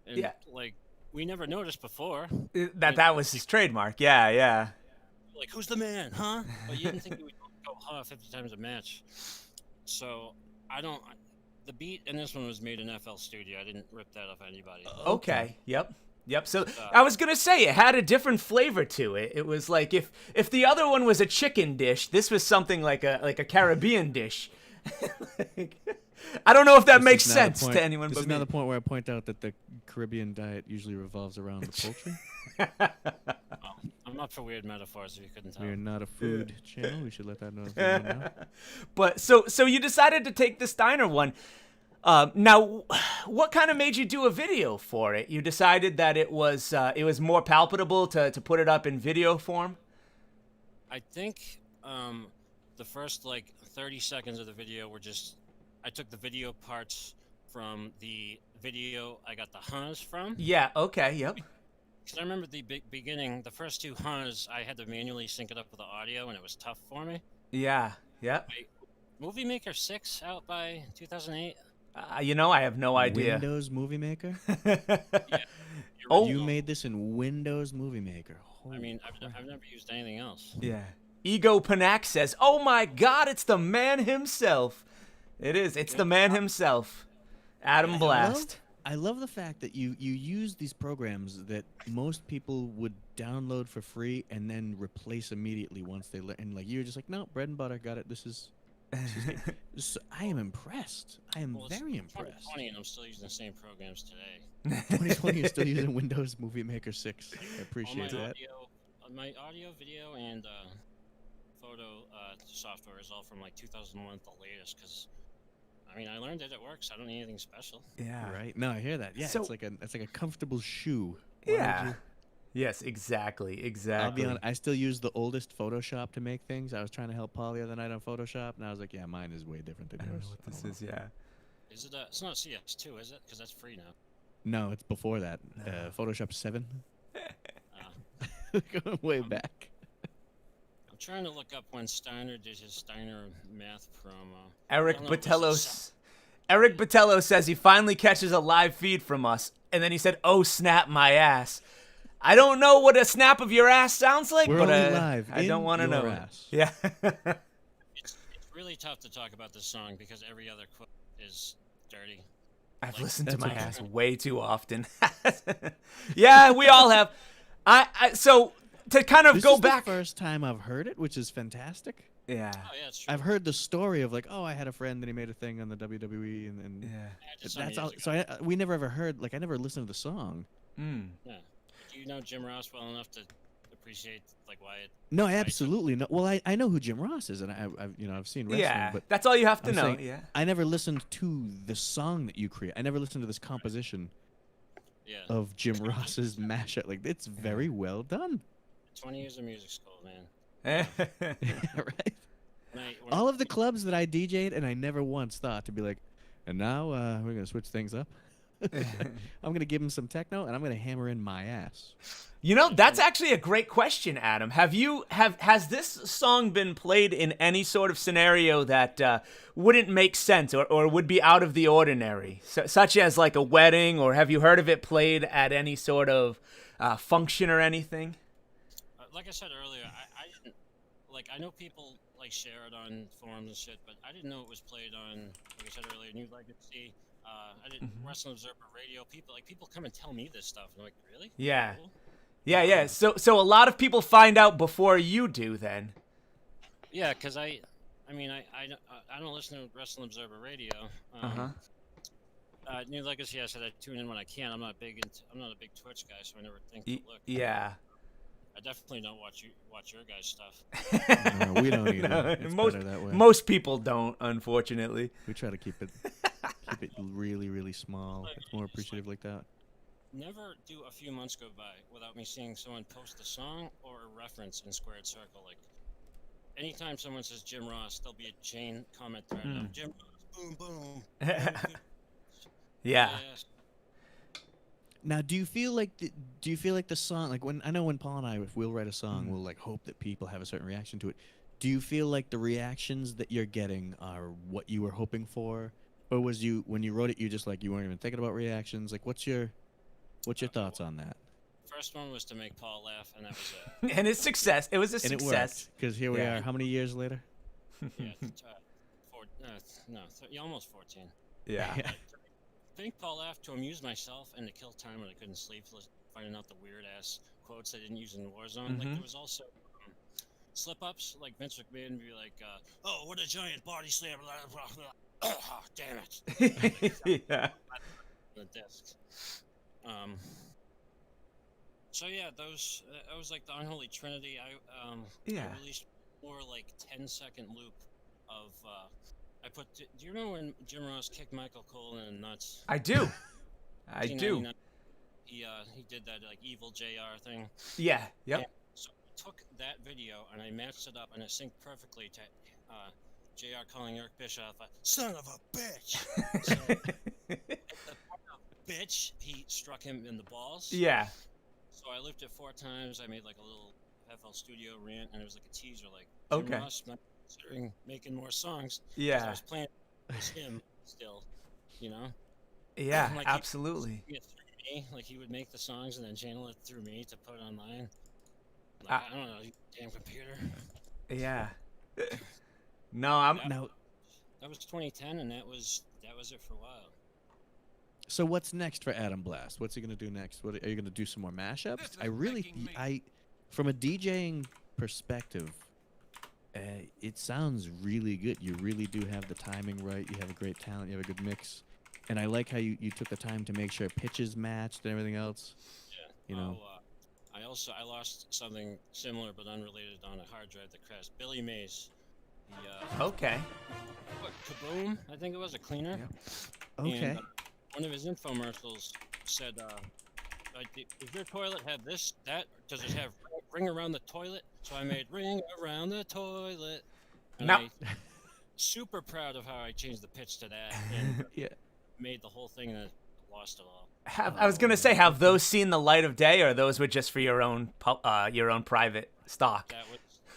And Yeah. like we never noticed before. That was his trademark. Yeah, yeah. Like, who's the man, huh? But you didn't think he would go, huh, 50 times a match. So, the beat in this one was made in FL Studio. I didn't rip that off anybody. Okay. Yep. So I was gonna say it had a different flavor to it. It was like if the other one was a chicken dish, this was something like a Caribbean dish. I don't know if that This makes is now the sense point- to anyone This but is me. another point where I point out that the Caribbean diet usually revolves around the poultry. Well, I'm not for weird metaphors if you couldn't tell. We are not a food channel. We should let that know. If anyone know. But so you decided to take the Steiner one. Now, what kind of made you do a video for it? You decided that it was more palpable to put it up in video form. I think the first like 30 seconds of the video were just I took the video parts from the video I got the huns from. Yeah. Okay. Yep. Because I remember the beginning, the first two huns, I had to manually sync it up with the audio, and it was tough for me. Yeah. Yep. Movie Maker 6 out by 2008. I have no idea. Windows Movie Maker? Oh. You made this in Windows Movie Maker. I mean, Holy I've never used anything else. Yeah. Ego Panak says, "Oh my God, it's the man himself." It is. It's the man himself, Adam Blast. I love the fact that you use these programs that most people would download for free and then replace immediately once they learn. And like you're just like, no, bread and butter, got it. This is I am impressed. I am Well, it's very impressed. 2020 and I'm still using the same programs today. 2020, you're still using Windows Movie Maker 6. I All appreciate that. my audio, video, and photo software is all from like 2001 at the latest. Because I mean, I learned that it works. I don't need anything special. Yeah. Right? No, I hear that. Yeah, So- it's like a comfortable shoe. Why would Yeah. you- Yes, exactly. I'll be honest, I still use the oldest Photoshop to make things. I was trying to help Paul the other night on Photoshop, and I was like, yeah, mine is way different than I don't yours. know what I this don't is. Yeah. Is it? It's not CS2, is it? Because that's free now. know. No, it's before that. Photoshop 7. Uh, Going way back. I'm trying to look up when Steiner did his Steiner math promo. Eric I don't know if this Botello. is Eric Botello says he finally catches a live feed from us, and then he said, "Oh snap, my ass." I don't know what a snap of your ass sounds like, We're but only live I don't in want to your know. ass. Yeah. It's really tough to talk about this song because every other quote is dirty. I've listened to That's my okay. ass way too often. Yeah, we all have. So to kind of This go is back. the first time I've heard it, which is fantastic. Yeah. Oh yeah, it's true. I've heard the story of like, oh, I had a friend and he made a thing on the WWE, and Yeah. I did some that's all. years So ago. we never ever heard. Like, I never listened to the song. Mm. Yeah. Do you know Jim Ross well enough to appreciate like why it? No, why it- absolutely no. Well, I know who Jim Ross is, and I've seen wrestling, Yeah. but That's all you have to I'm know. saying Yeah. I never listened to the song that you create. I never listened to this composition Yeah. of Jim Ross's mashup. Like, it's very well done. 20 years of music school, man. Right? When All of the clubs that I DJ'd, and I never once thought to be like, and now we're gonna switch things up. I'm gonna give him some techno, and I'm gonna hammer in my ass. That's actually a great question, Adam. Has this song been played in any sort of scenario that wouldn't make sense or would be out of the ordinary, such as like a wedding, or have you heard of it played at any sort of function or anything? like I said earlier, I didn't like. I know people like share it on forums and shit, but I didn't know it was played on. Like I said earlier, New Legacy. I didn't Wrestling Observer Radio. People come and tell me this stuff. And I'm like, really? Yeah. Cool. Yeah. So a lot of people find out before you do then. Yeah, because I don't listen to Wrestling Observer Radio. New Legacy, I said I tune in when I can. I'm not a big Twitch guy, so I never think to look. Yeah. I definitely don't watch your guys' stuff. No, we don't either. No, It's most better that way. most people don't, unfortunately. We try to keep it really, really small. It's more appreciative like that. Never do a few months go by without me seeing someone post a song or a reference in Squared Circle. Like, anytime someone says Jim Ross, there'll be a chain comment thread of Jim Ross, boom, boom. Yeah. Yes. Now, do you feel like the song, like when Paul and I, if we'll write a song, we'll like hope that people have a certain reaction to it. Do you feel like the reactions that you're getting are what you were hoping for, or was when you wrote it, you just like you weren't even thinking about reactions? Like, what's your thoughts on that? First one was to make Paul laugh, and that was it. And it's success. It was a And it success. worked, because here we Yeah. are. How many years later? Yeah, almost 14. Yeah. Make Paul laugh to amuse myself and to kill time when I couldn't sleep, finding out the weird ass quotes I didn't use in Warzone. Like, there was also slip ups, like Vince McMahon would be like, "Oh, what a giant body slam!" Blah, blah, blah. Oh, damn it! Yeah. The discs. So yeah, those that was like the unholy trinity. I released more like 10-second loop of. Do you remember when Jim Ross kicked Michael Cole in the nuts? I do. I do. 1999? He did that like evil JR thing. Yeah. Yep. Yeah. So I took that video and I matched it up and it synced perfectly to JR calling Eric Bischoff a son of a bitch. So at the part of bitch, he struck him in the balls. Yeah. So I looped it 4 times. I made like a little FL Studio rant and it was like a teaser, like Jim Okay. Ross not considering making more songs. 'Cause I Yeah. was playing with him still. you know. Yeah, Like absolutely. He through me, like he would make the songs and then channel it through me to put online. Like, Uh, I don't know, you damn computer. yeah. No, I'm. That, Now, that was 2010, and that was it for a while. so what's next for Adam Blast? What's he gonna do next? What are you gonna do? Some more mashups? This is I really, making me- I, from a DJing perspective, it sounds really good. You really do have the timing right. You have a great talent. You have a good mix, and I like how you took the time to make sure pitches matched and everything else. Yeah. You know. I lost something similar but unrelated on a hard drive that crashed. Billy Mays, the Okay. what, Kaboom, I think it was a cleaner. Okay. And, one of his infomercials said, like, "Does your toilet have this, that? Does it have ring around the toilet?" So I made ring around the toilet. And No. I super proud of how I changed the pitch to that and Yeah. made the whole thing and I lost it all. I was gonna say, have those seen the light of day, or those were just for your own private stock?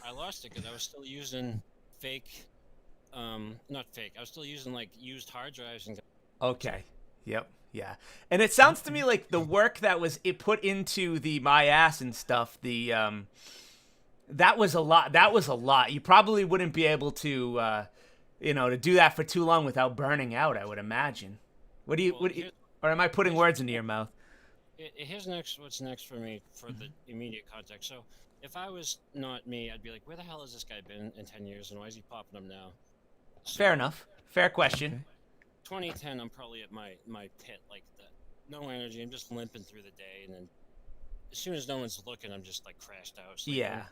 I lost it because I was still using fake, not fake. I was still using like used hard drives and. Okay. Yep. Yeah. And it sounds to me like the work that was put into the my ass and stuff. That was a lot. That was a lot. You probably wouldn't be able to, to do that for too long without burning out. I would imagine. What do you? Or am I putting words into your mouth? Here's what's next for me for the immediate context. So if I was not me, I'd be like, where the hell has this guy been in 10 years and why is he popping up now? So, Fair enough. Fair question. Okay. 2010, I'm probably at my pit, like no energy. I'm just limping through the day, and then as soon as no one's looking, I'm just like crashed out. Sleeping. Yeah.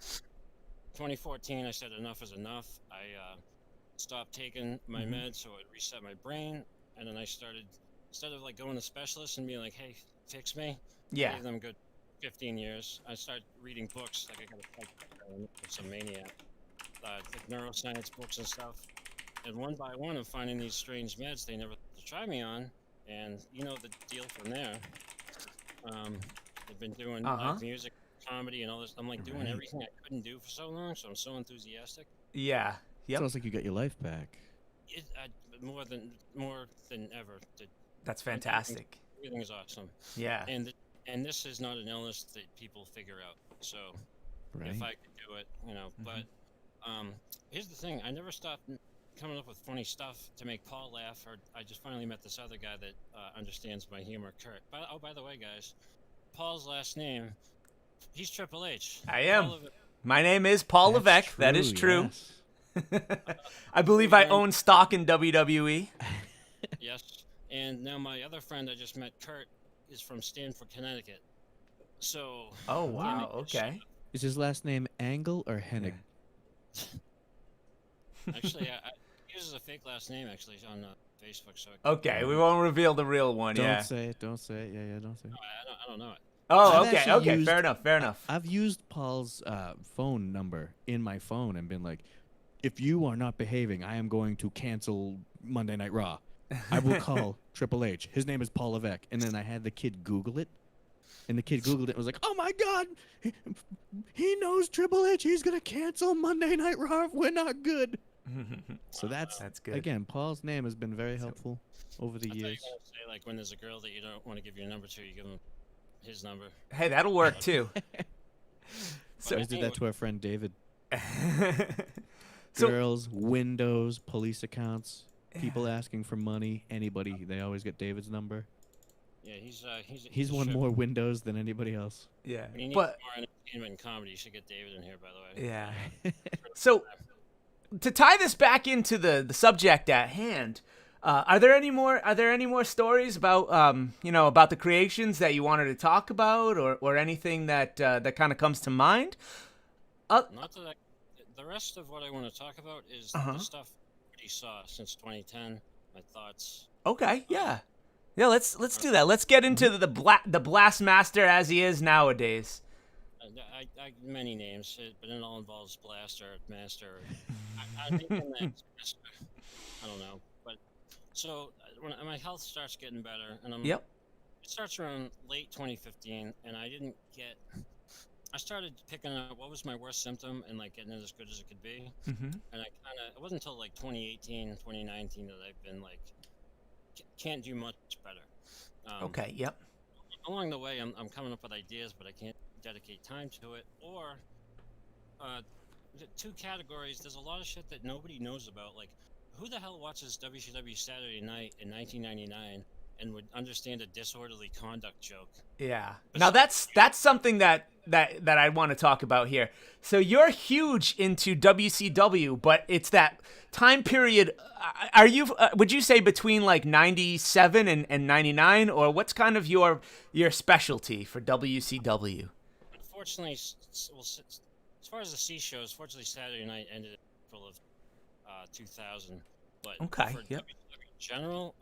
2014, I said enough is enough. I stopped taking my meds, so it reset my brain, and then I started, instead of like going to specialists and being like, "Hey, fix me," I Yeah. gave them a good 15 years. I started reading books, like I got a some maniac, like neuroscience books and stuff. And one by one, I'm finding these strange meds they never try me on, and you know the deal from there. They've been doing live music, comedy, and all this. I'm like doing everything I couldn't do for so long, so I'm so enthusiastic. Yeah. Yep. Sounds like you got your life back. More than ever. That's fantastic. Everything is awesome. Yeah. And this is not an illness that people figure out. So Right. if I could do it, you know. But here's the thing: I never stopped coming up with funny stuff to make Paul laugh. Or I just finally met this other guy that understands my humor, Kurt. By the way, guys, Paul's last name, he's Triple H. I am. Paul Levesque. My name is Paul That's Levesque. That is true. Yes. I believe I own stock in WWE. Yes. And now my other friend I just met, Kurt, is from Stamford, Connecticut. So. Oh wow. Okay. Is his last name Angle or Hennig? Actually, he uses a fake last name actually on Facebook. So. Okay. We won't reveal the real one. Don't Yeah. say it. Don't say it. Yeah, don't say it. I don't know it. Oh. I've Okay. actually Okay. used- Fair enough. Fair enough. I've used Paul's phone number in my phone and been like, if you are not behaving, I am going to cancel Monday Night Raw. I will call Triple H. His name is Paul Levesque. And then I had the kid Google it. And the kid Googled it and was like, oh my God, he knows Triple H. He's going to cancel Monday Night Raw if we're not good. So that's good. Again, Paul's name has been very helpful over the I thought you were years. gonna say like when there's a girl that you don't want to give your number to, you give them his number. Hey, that'll work too. So I did that to our friend David. So- Girls, windows, police accounts, people asking for money, anybody, they always get David's number. Yeah, He's a won ship. more windows than anybody else. Yeah. When you need But more entertainment and comedy, you should get David in here. By the way. yeah. So to tie this back into the subject at hand, are there any more stories about about the creations that you wanted to talk about, or anything that kind of comes to mind? Not that the rest of what I want to talk about is the stuff he saw since 2010. My thoughts. Okay. Yeah. Yeah. Let's do that. Let's get into the blast master as he is nowadays. I many names, but it all involves Blaster, Master. I think in that, I don't know, but so when my health starts getting better, and it starts around late 2015, and I started picking up what was my worst symptom and like getting it as good as it could be, Mm-hmm. and it wasn't until like 2018, 2019 that I've been like can't do much better. Okay. Yep. Along the way, I'm coming up with ideas, but I can't dedicate time to it. Or two categories. There's a lot of shit that nobody knows about. Like, who the hell watches WCW Saturday Night in 1999 and would understand a disorderly conduct joke? Yeah. Now that's something that I want to talk about here. So you're huge into WCW, but it's that time period. Are you? Would you say between like 97 and 99, or what's kind of your specialty for WCW? Unfortunately, as far as the C shows, fortunately Saturday Night ended in April of 2000. But Okay, for yep. WCW in general,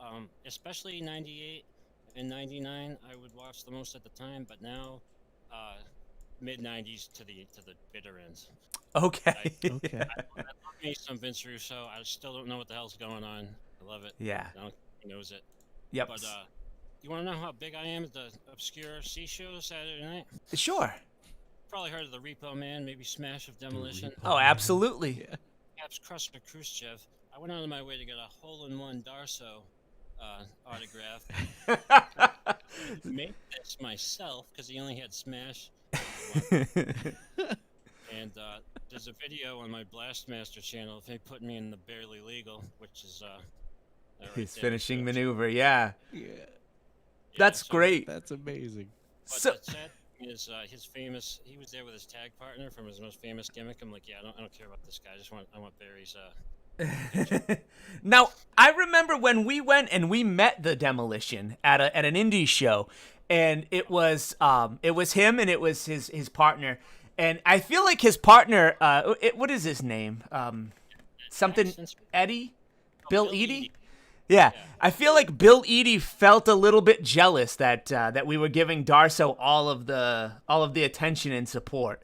especially 98 and 99, I would watch the most at the time. But now, mid 90s to the bitter ends. Okay. Okay. I love me some Vince Russo. I still don't know what the hell's going on. I love it. Yeah. I don't think he knows it. Yep. But you want to know how big I am at the obscure C show Saturday night? Sure. Probably heard of the Repo Man, maybe Smash of Demolition. Oh, absolutely. Perhaps Krusher Khrushchev. I went out of my way to get a hole-in-one Darso autograph. Made this myself because he only had Smash. And there's a video on my Blastmaster channel of him putting me in the Barely Legal, which is right His there. finishing maneuver. Yeah. Yeah. That's so- great. That's amazing. But So. the sad thing is his famous. He was there with his tag partner from his most famous gimmick. I'm like, yeah, I don't care about this guy. I want Barry's. Now, I remember when we went and we met the Demolition at an indie show, and it was him and it was his partner, and I feel like his partner, what is his name? Something Eddie, Bill Eadie. Yeah, I feel like Bill Eadie felt a little bit jealous that we were giving Darso all of the attention and support.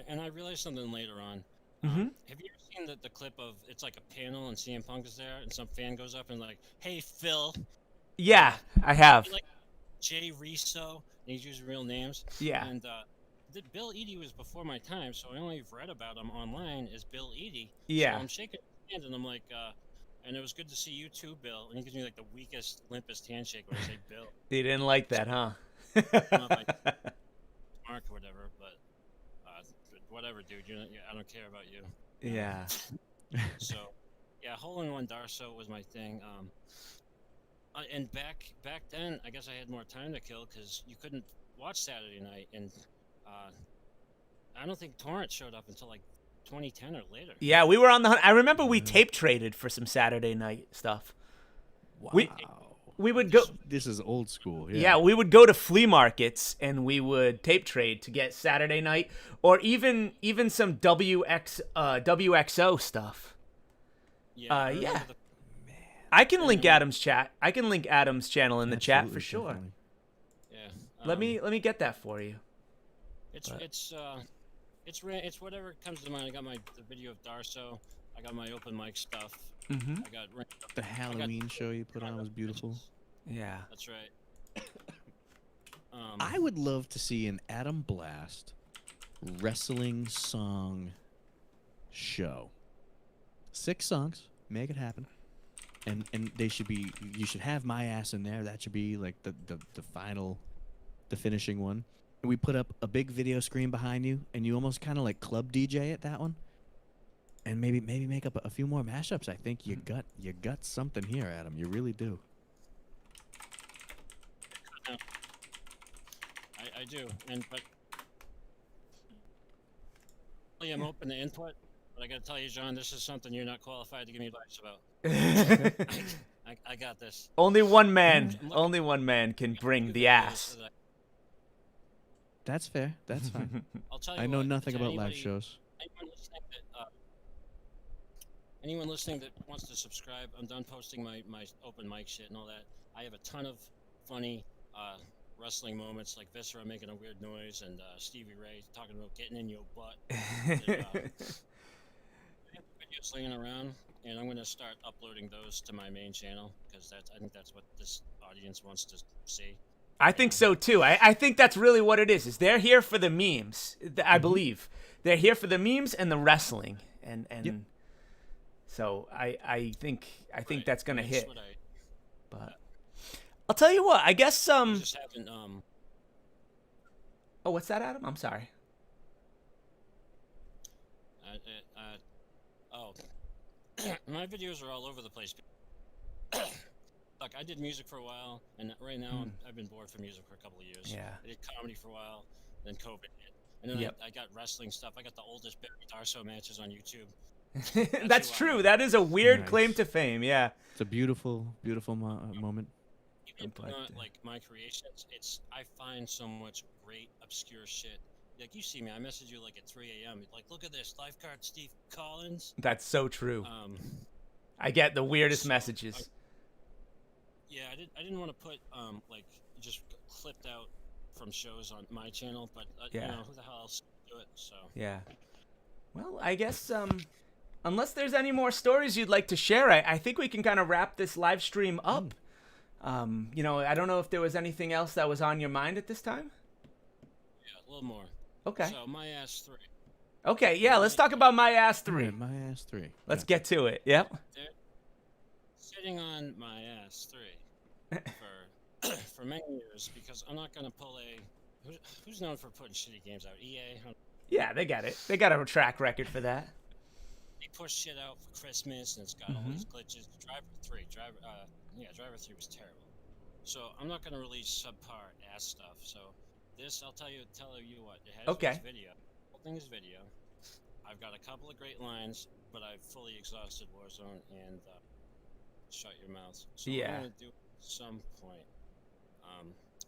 And I realized something later on. Mm-hmm. Have you ever seen the clip of it's like a panel and CM Punk is there and some fan goes up and like, "Hey Phil," Yeah, I have. like Jay Riso, and he's using real names. Yeah. And Bill Eadie was before my time, so I only read about him online as Bill Eadie. Yeah. So I'm shaking his hand and I'm like, and it was good to see you too, Bill. And he gives me like the weakest, limpest handshake when I say Bill. He didn't like that, huh? I don't know if I Mark or whatever, but whatever, dude. I don't care about you. Yeah. So, yeah, hole-in-one Darso was my thing. And back then, I guess I had more time to kill because you couldn't watch Saturday Night, and I don't think Torrent showed up until like 2010 or later. Yeah, we were on the hunt. I remember we tape traded for some Saturday night stuff. Wow. We would go. This is old school. Yeah, we would go to flea markets and we would tape trade to get Saturday night or even some WXO stuff. Yeah. I yeah. remember I can link Adam's chat. I can link Adam's channel in the chat for Absolutely, sure. definitely. Yeah. Let me get that for you. It's whatever comes to mind. I got the video of Darso. I got my open mic stuff. Mm-hmm. I got The Halloween show you put on was beautiful. Yeah. That's right. I would love to see an Adam Blast wrestling song show. 6 songs, make it happen. And they should be. You should have my ass in there. That should be like the final, the finishing one. And we put up a big video screen behind you, and you almost kind of like club DJ at that one. And maybe make up a few more mashups. I think you got something here, Adam. You really do. I do, but I'm open to input. But I got to tell you, John, this is something you're not qualified to give me advice about. I got this. Only one man can bring the ass. That's fair. That's fine. I'll tell you I know what, nothing to about live anybody- shows. Anyone listening that wants to subscribe, I'm done posting my open mic shit and all that. I have a ton of funny wrestling moments, like Viscera making a weird noise and Stevie Ray talking about getting in your butt. And, videos laying around, and I'm going to start uploading those to my main channel because I think that's what this audience wants to see. I think so too. I think that's really what it is they're here for the memes. I believe they're here for the memes and the wrestling, and Yep. so I think that's gonna That's hit. what But I'll tell you what. I guess I just haven't Oh, what's that, Adam? I'm sorry. Oh, my videos are all over the place. Like, I did music for a while, and right now I've been bored from music for a couple of years. Yeah. I did comedy for a while, then COVID hit. And then Yep. I got wrestling stuff. I got the oldest Barry Darso matches on YouTube. That's who I true. am. That is a weird Nice. claim to fame. Yeah. It's a beautiful, beautiful moment. Even if But, not like my creations, I find so much great obscure shit. Like, you see me, I message you like at 3 a.m. Like, look at this, lifeguard Steve Collins. That's so true. Um, I get the weirdest so, messages. yeah, I didn't want to put like just clipped out from shows on my channel, but Yeah. you know, who the hell else do it? So Yeah. Well, I guess unless there's any more stories you'd like to share, I think we can kind of wrap this live stream up. You know, I don't know if there was anything else that was on your mind at this time. yeah, a little more. Okay. So my ass 3. Okay, yeah, let's talk about My Ass 3. Alright, my ass 3. Let's get to it. Yep. They're sitting on my ass 3 for many years, because I'm not gonna pull who's known for putting shitty games out. EA. Yeah, they got it. They got a track record for that. They push shit out for Christmas, and it's got all these glitches. Driver 3 was terrible. So I'm not gonna release subpar ass stuff. So this, I'll tell you what. It has Okay. this video. The whole thing is video. I've got a couple of great lines, but I've fully exhausted Warzone and Shut Your Mouth. So Yeah. I'm gonna do at some point.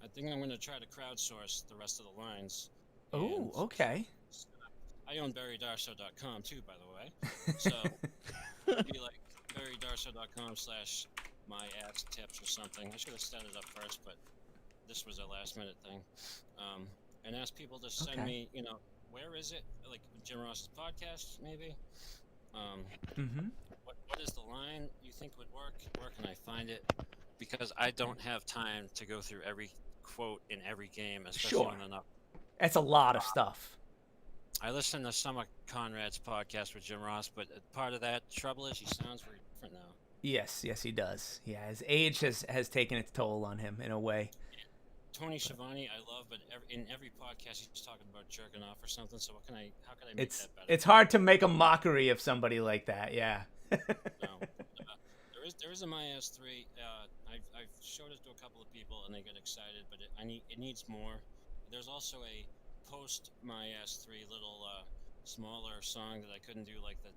I think I'm gonna try to crowdsource the rest of the lines. Oh, and okay. I own BarryDarso.com too, by the way. So it'd be like BarryDarso.com/my-ass-tips or something. I should have set it up first, but this was a last-minute thing. And ask people to send Okay. me, you know, where is it? Like Jim Ross's podcast, maybe. What is the line you think would work? Where can I find it? Because I don't have time to go through every quote in every game, especially Sure. when they're not. That's a lot of stuff. I listen to some of Conrad's podcast with Jim Ross, but part of that trouble is he sounds very different now. Yes, he does. Yeah, his age has taken its toll on him in a way. Tony Schiavone, I love, but in every podcast he's talking about jerking off or something. So how can I make that better? It's hard to make a mockery of somebody like that. Yeah. No. There is a My Ass 3. I've showed it to a couple of people and they get excited, but it needs more. There's also a post My Ass 3 little smaller song that I couldn't do, like the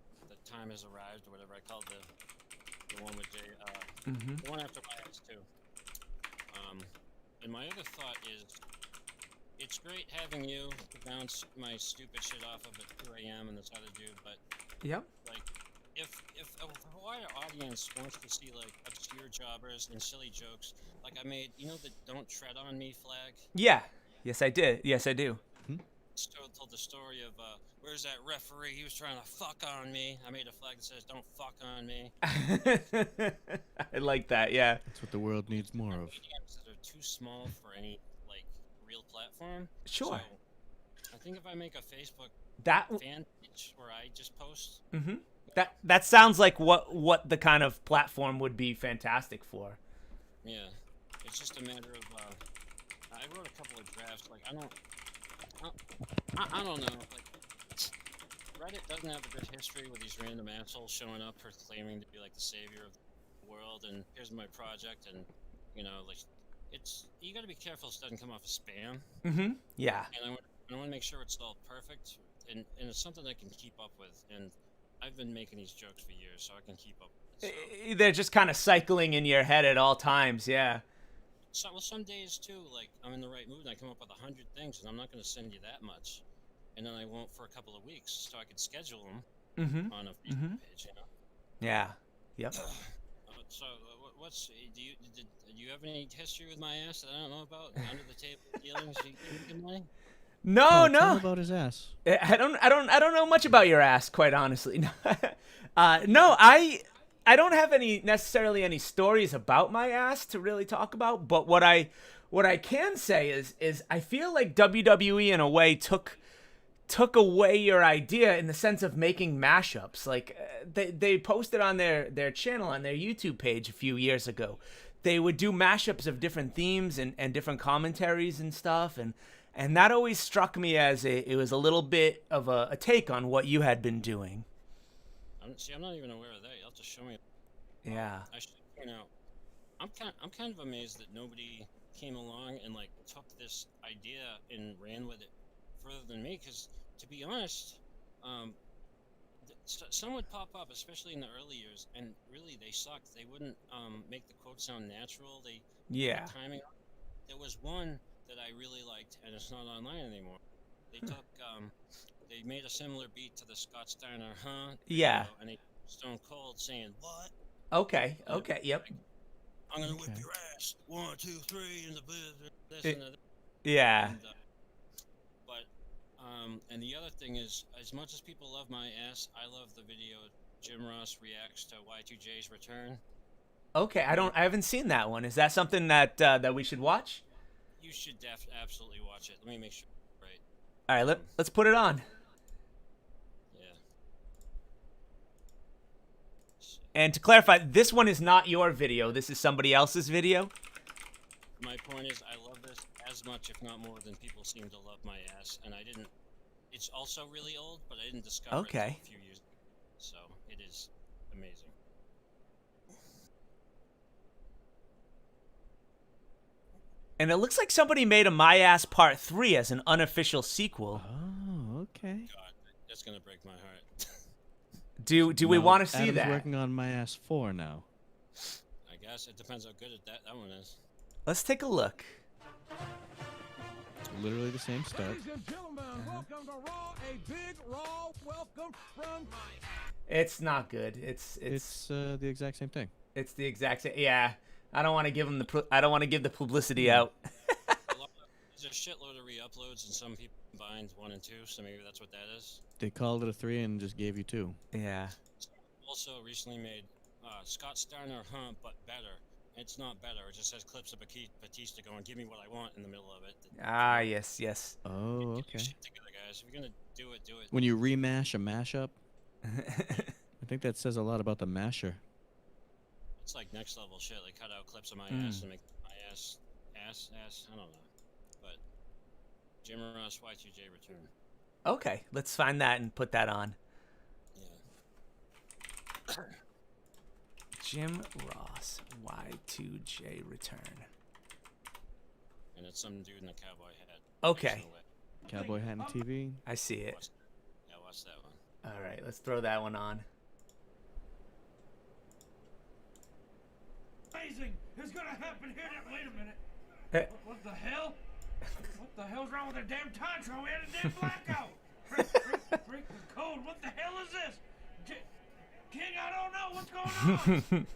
Time Has Arrived or whatever. I called the one with Jay, the one after My Ass 2. And my other thought is, it's great having you to bounce my stupid shit off of at 2 a.m. and this other dude, but Yep. like, if a wider audience wants to see like obscure jobbers and silly jokes, like I made, you know, the "Don't Tread on Me" flag. Yeah. Yes, I did. Yes, I do. Told the story of where's that referee? He was trying to fuck on me. I made a flag that says "Don't fuck on me." I like that. Yeah. That's what the world needs more of. Mediums that are too small for any like real platform. Sure. So, I think if I make a Facebook That. fan page where I just post. That sounds like what the kind of platform would be fantastic for. Yeah, it's just a matter of. I wrote a couple of drafts. Like I don't know. Like Reddit doesn't have a good history with these random assholes showing up claiming to be like the savior of the world, and here's my project, and you know, like you got to be careful so it doesn't come off as spam. Yeah. And I want to make sure it's all perfect, and it's something I can keep up with. And I've been making these jokes for years, so I can keep up with it. So. They're just kind of cycling in your head at all times. Yeah. Some days too, like I'm in the right mood and I come up with 100 things, and I'm not going to send you that much, and then I won't for a couple of weeks, so I could schedule them on a Facebook page, you know. Yeah. Yep. So, what's do you have any history with my ass that I don't know about? Under the table dealings, you good money? No, Tell him no. about his ass. I don't know much about your ass, quite honestly. No, I don't have necessarily any stories about my ass to really talk about, but what I can say is I feel like WWE in a way took away your idea in the sense of making mashups. Like they posted on their channel, on their YouTube page a few years ago, they would do mashups of different themes and different commentaries and stuff, and that always struck me as it was a little bit of a take on what you had been doing. I'm not even aware of that. You'll have to show me. Yeah. I should point out. I'm kind of amazed that nobody came along and like took this idea and ran with it further than me. Because to be honest, some would pop up, especially in the early years, and really they sucked. They wouldn't make the quote sound natural. They Yeah. the timing. There was one that I really liked, and it's not online anymore. They took they made a similar beat to the Scott Steiner, huh? Yeah. video, and they Stone Cold saying what? Okay. Okay. Yep. I'm gonna whip Okay. your ass. 1, 2, 3, and the this It- and that. Yeah. And, and the other thing is, as much as people love my ass, I love the video Jim Ross reacts to Y2J's return. Okay. I haven't seen that one. Is that something that we should watch? You should absolutely watch it. Let me make sure. Right. All right. Let's put it on. Yeah. And to clarify, this one is not your video. This is somebody else's video. My point is, I love this as much, if not more, than people seem to love my ass, and I didn't. It's also really old, but I didn't discover it Okay. until a few years ago. So it is amazing. And it looks like somebody made a My Ass Part 3 as an unofficial sequel. Oh, okay. God, that's gonna break my heart. Do we No, want to see Adam's that? working on My Ass 4 now. I guess it depends how good that one is. Let's take a look. Literally the same start. Ladies and gentlemen, welcome to Raw, a big Raw welcome from It's not good. It's The exact same thing. it's the exact same. Yeah. I don't want to give them I don't want to give the publicity out. There's a shitload of re-uploads, and some people combined 1 and 2, so maybe that's what that is. They called it a 3 and just gave you 2. Yeah. Also recently made Scott Steiner, huh, but better. It's not better. It just has clips of Batista going, "Give me what I want" in the middle of it. Ah, yes, yes. Oh, Get your okay. shit together, guys. If you're gonna do it, do it. When you remash a mashup, I think that says a lot about the masher. It's like next level shit. They cut out clips of my ass and make my ass. I don't know. But Jim Ross Y2J return. Okay, let's find that and put that on. Yeah. Jim Ross Y2J return. And it's some dude in a cowboy hat. Okay, Facing away. Cowboy hat and TV. I see it. Watch that one. All right, let's throw that one on. amazing is gonna happen here. Wait a minute. Eh. What the hell? What the hell's wrong with their damn time travel? We had a damn blackout. Freak the code. What the hell is this? King, I don't know what's going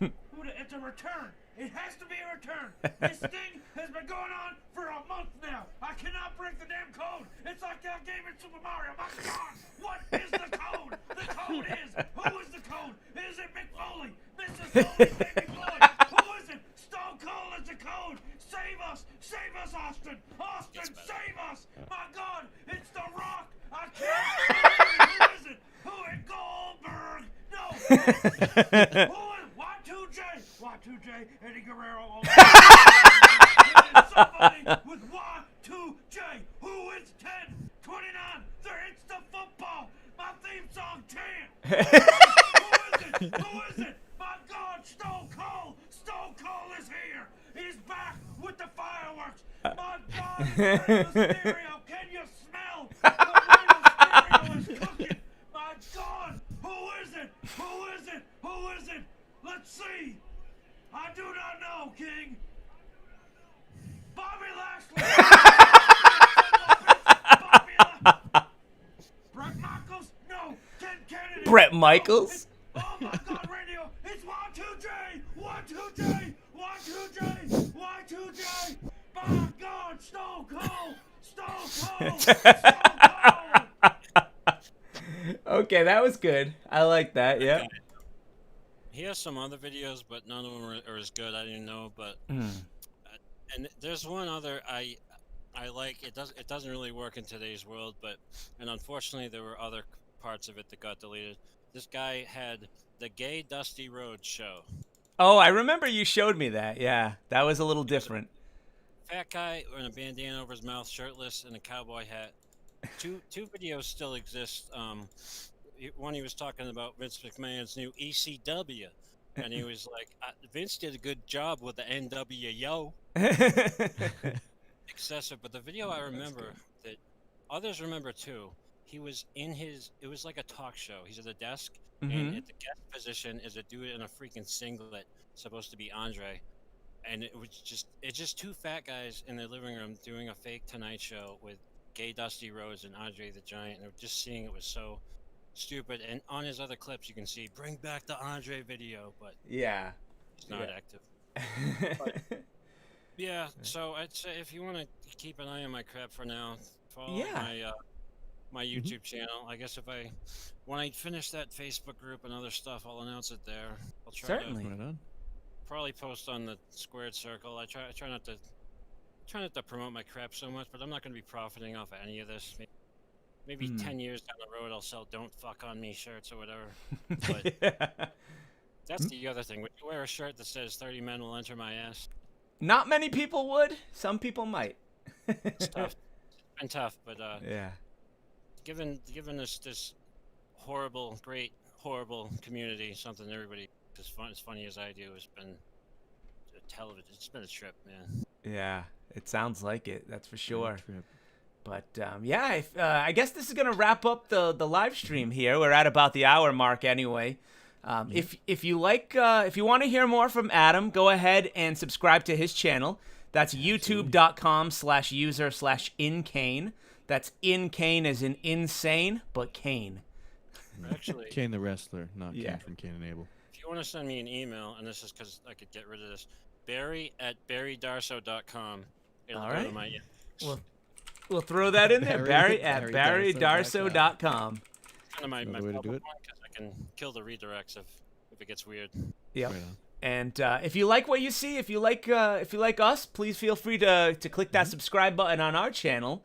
on. It's a return. It has to be a return. This thing has been going on for a month now. I cannot break the damn code. It's like that game in Super Mario. My God, what is the code? The code is. Who is the code? Is it Mick Foley? Mrs. Foley, Baby Floyd. Who is it? Stone Cold is the code. Save us. Save us, Austin. Austin, save us. My God, it's The Rock. I can't. Who is it? Who is Goldberg? No. Who is Y2J? Y2J, Eddie Guerrero. Somebody with Y2J. Who is 1029? It's the football. My theme song 10. Who is it? Who is it? My God, Stone Cold. Stone Cold is here. He's back with the fireworks. My God, it's Rey Mysterio. Can you smell the Rey Mysterio is cooking? My God, who is it? Who is it? Who is it? Let's see. I do not know, King. Bobby Lashley. Brett Michaels? No. Ken Kennedy? Brett No. Michaels? Oh my God, radio. It's Y2J. Y2J. Y2J. Y2J. My God, Stone Cold. Stone Cold. Stone Cold. Okay, that was good. I like that. Yeah. He has some other videos, but none of them are as good. I didn't know, but and there's one other I like. It doesn't really work in today's world, and unfortunately there were other parts of it that got deleted. This guy had the Gay Dusty Rhodes Show. Oh, I remember you showed me that. Yeah, that was a little different. Fat guy in a bandana over his mouth, shirtless, and a cowboy hat. Two videos still exist. One he was talking about Vince McMahon's new ECW, and he was like, Vince did a good job with the NWO. Excessive, but the video I remember that others remember too. He was in his. It was like a talk show. He's at the desk, and at the guest position is a dude in a freaking singlet, supposed to be Andre, and it's just two fat guys in their living room doing a fake Tonight Show with gay Dusty Rhodes and Andre the Giant. And just seeing it was so stupid. And on his other clips, you can see "Bring back the Andre" video, but Yeah. he's not active. But, yeah, so I'd say if you want to keep an eye on my crap for now, follow Yeah. my YouTube channel. I guess when I finish that Facebook group and other stuff, I'll announce it there. I'll try Certainly. Right on. to probably post on the Squared Circle. I try not to promote my crap so much, but I'm not going to be profiting off of any of this. Maybe 10 years down the road, I'll sell "Don't Fuck on Me" shirts or whatever. But Yeah. that's the other thing. Would you wear a shirt that says 30 men will enter my ass? Not many people would. Some people might. It's tough. It's been tough, but Yeah. given this horrible, great, horrible community, something everybody as funny as I do has been television. It's been a trip, man. Yeah. It sounds like it. That's for sure. Trip. But yeah, I guess this is gonna wrap up the live stream here. We're at about the hour mark anyway. If you want to hear more from Adam, go ahead and subscribe to his channel. That's youtube.com/user/incane. That's incane as in insane, but Kane. Actually, Kane the wrestler, not Yeah. Kane from Cain and Abel. if you want to send me an email, and this is because I could get rid of this, barry@barrydarso.com. It'll All go to right. my We'll throw that in there. Barry- Barry at barrydarso.com. barrydarso.com. kind of my Another way to do public it. one because I can kill the redirects if it gets weird. Yep. Right on. And if you like what you see, if you like us, please feel free to click that subscribe button on our channel.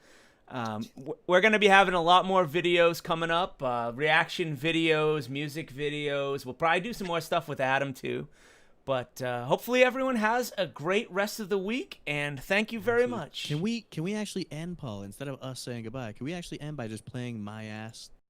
We're going to be having a lot more videos coming up, reaction videos, music videos. We'll probably do some more stuff with Adam too. But hopefully everyone has a great rest of the week, and thank you very much. Can we actually end, Paul, instead of us saying goodbye? Can we actually end by just playing "My Ass"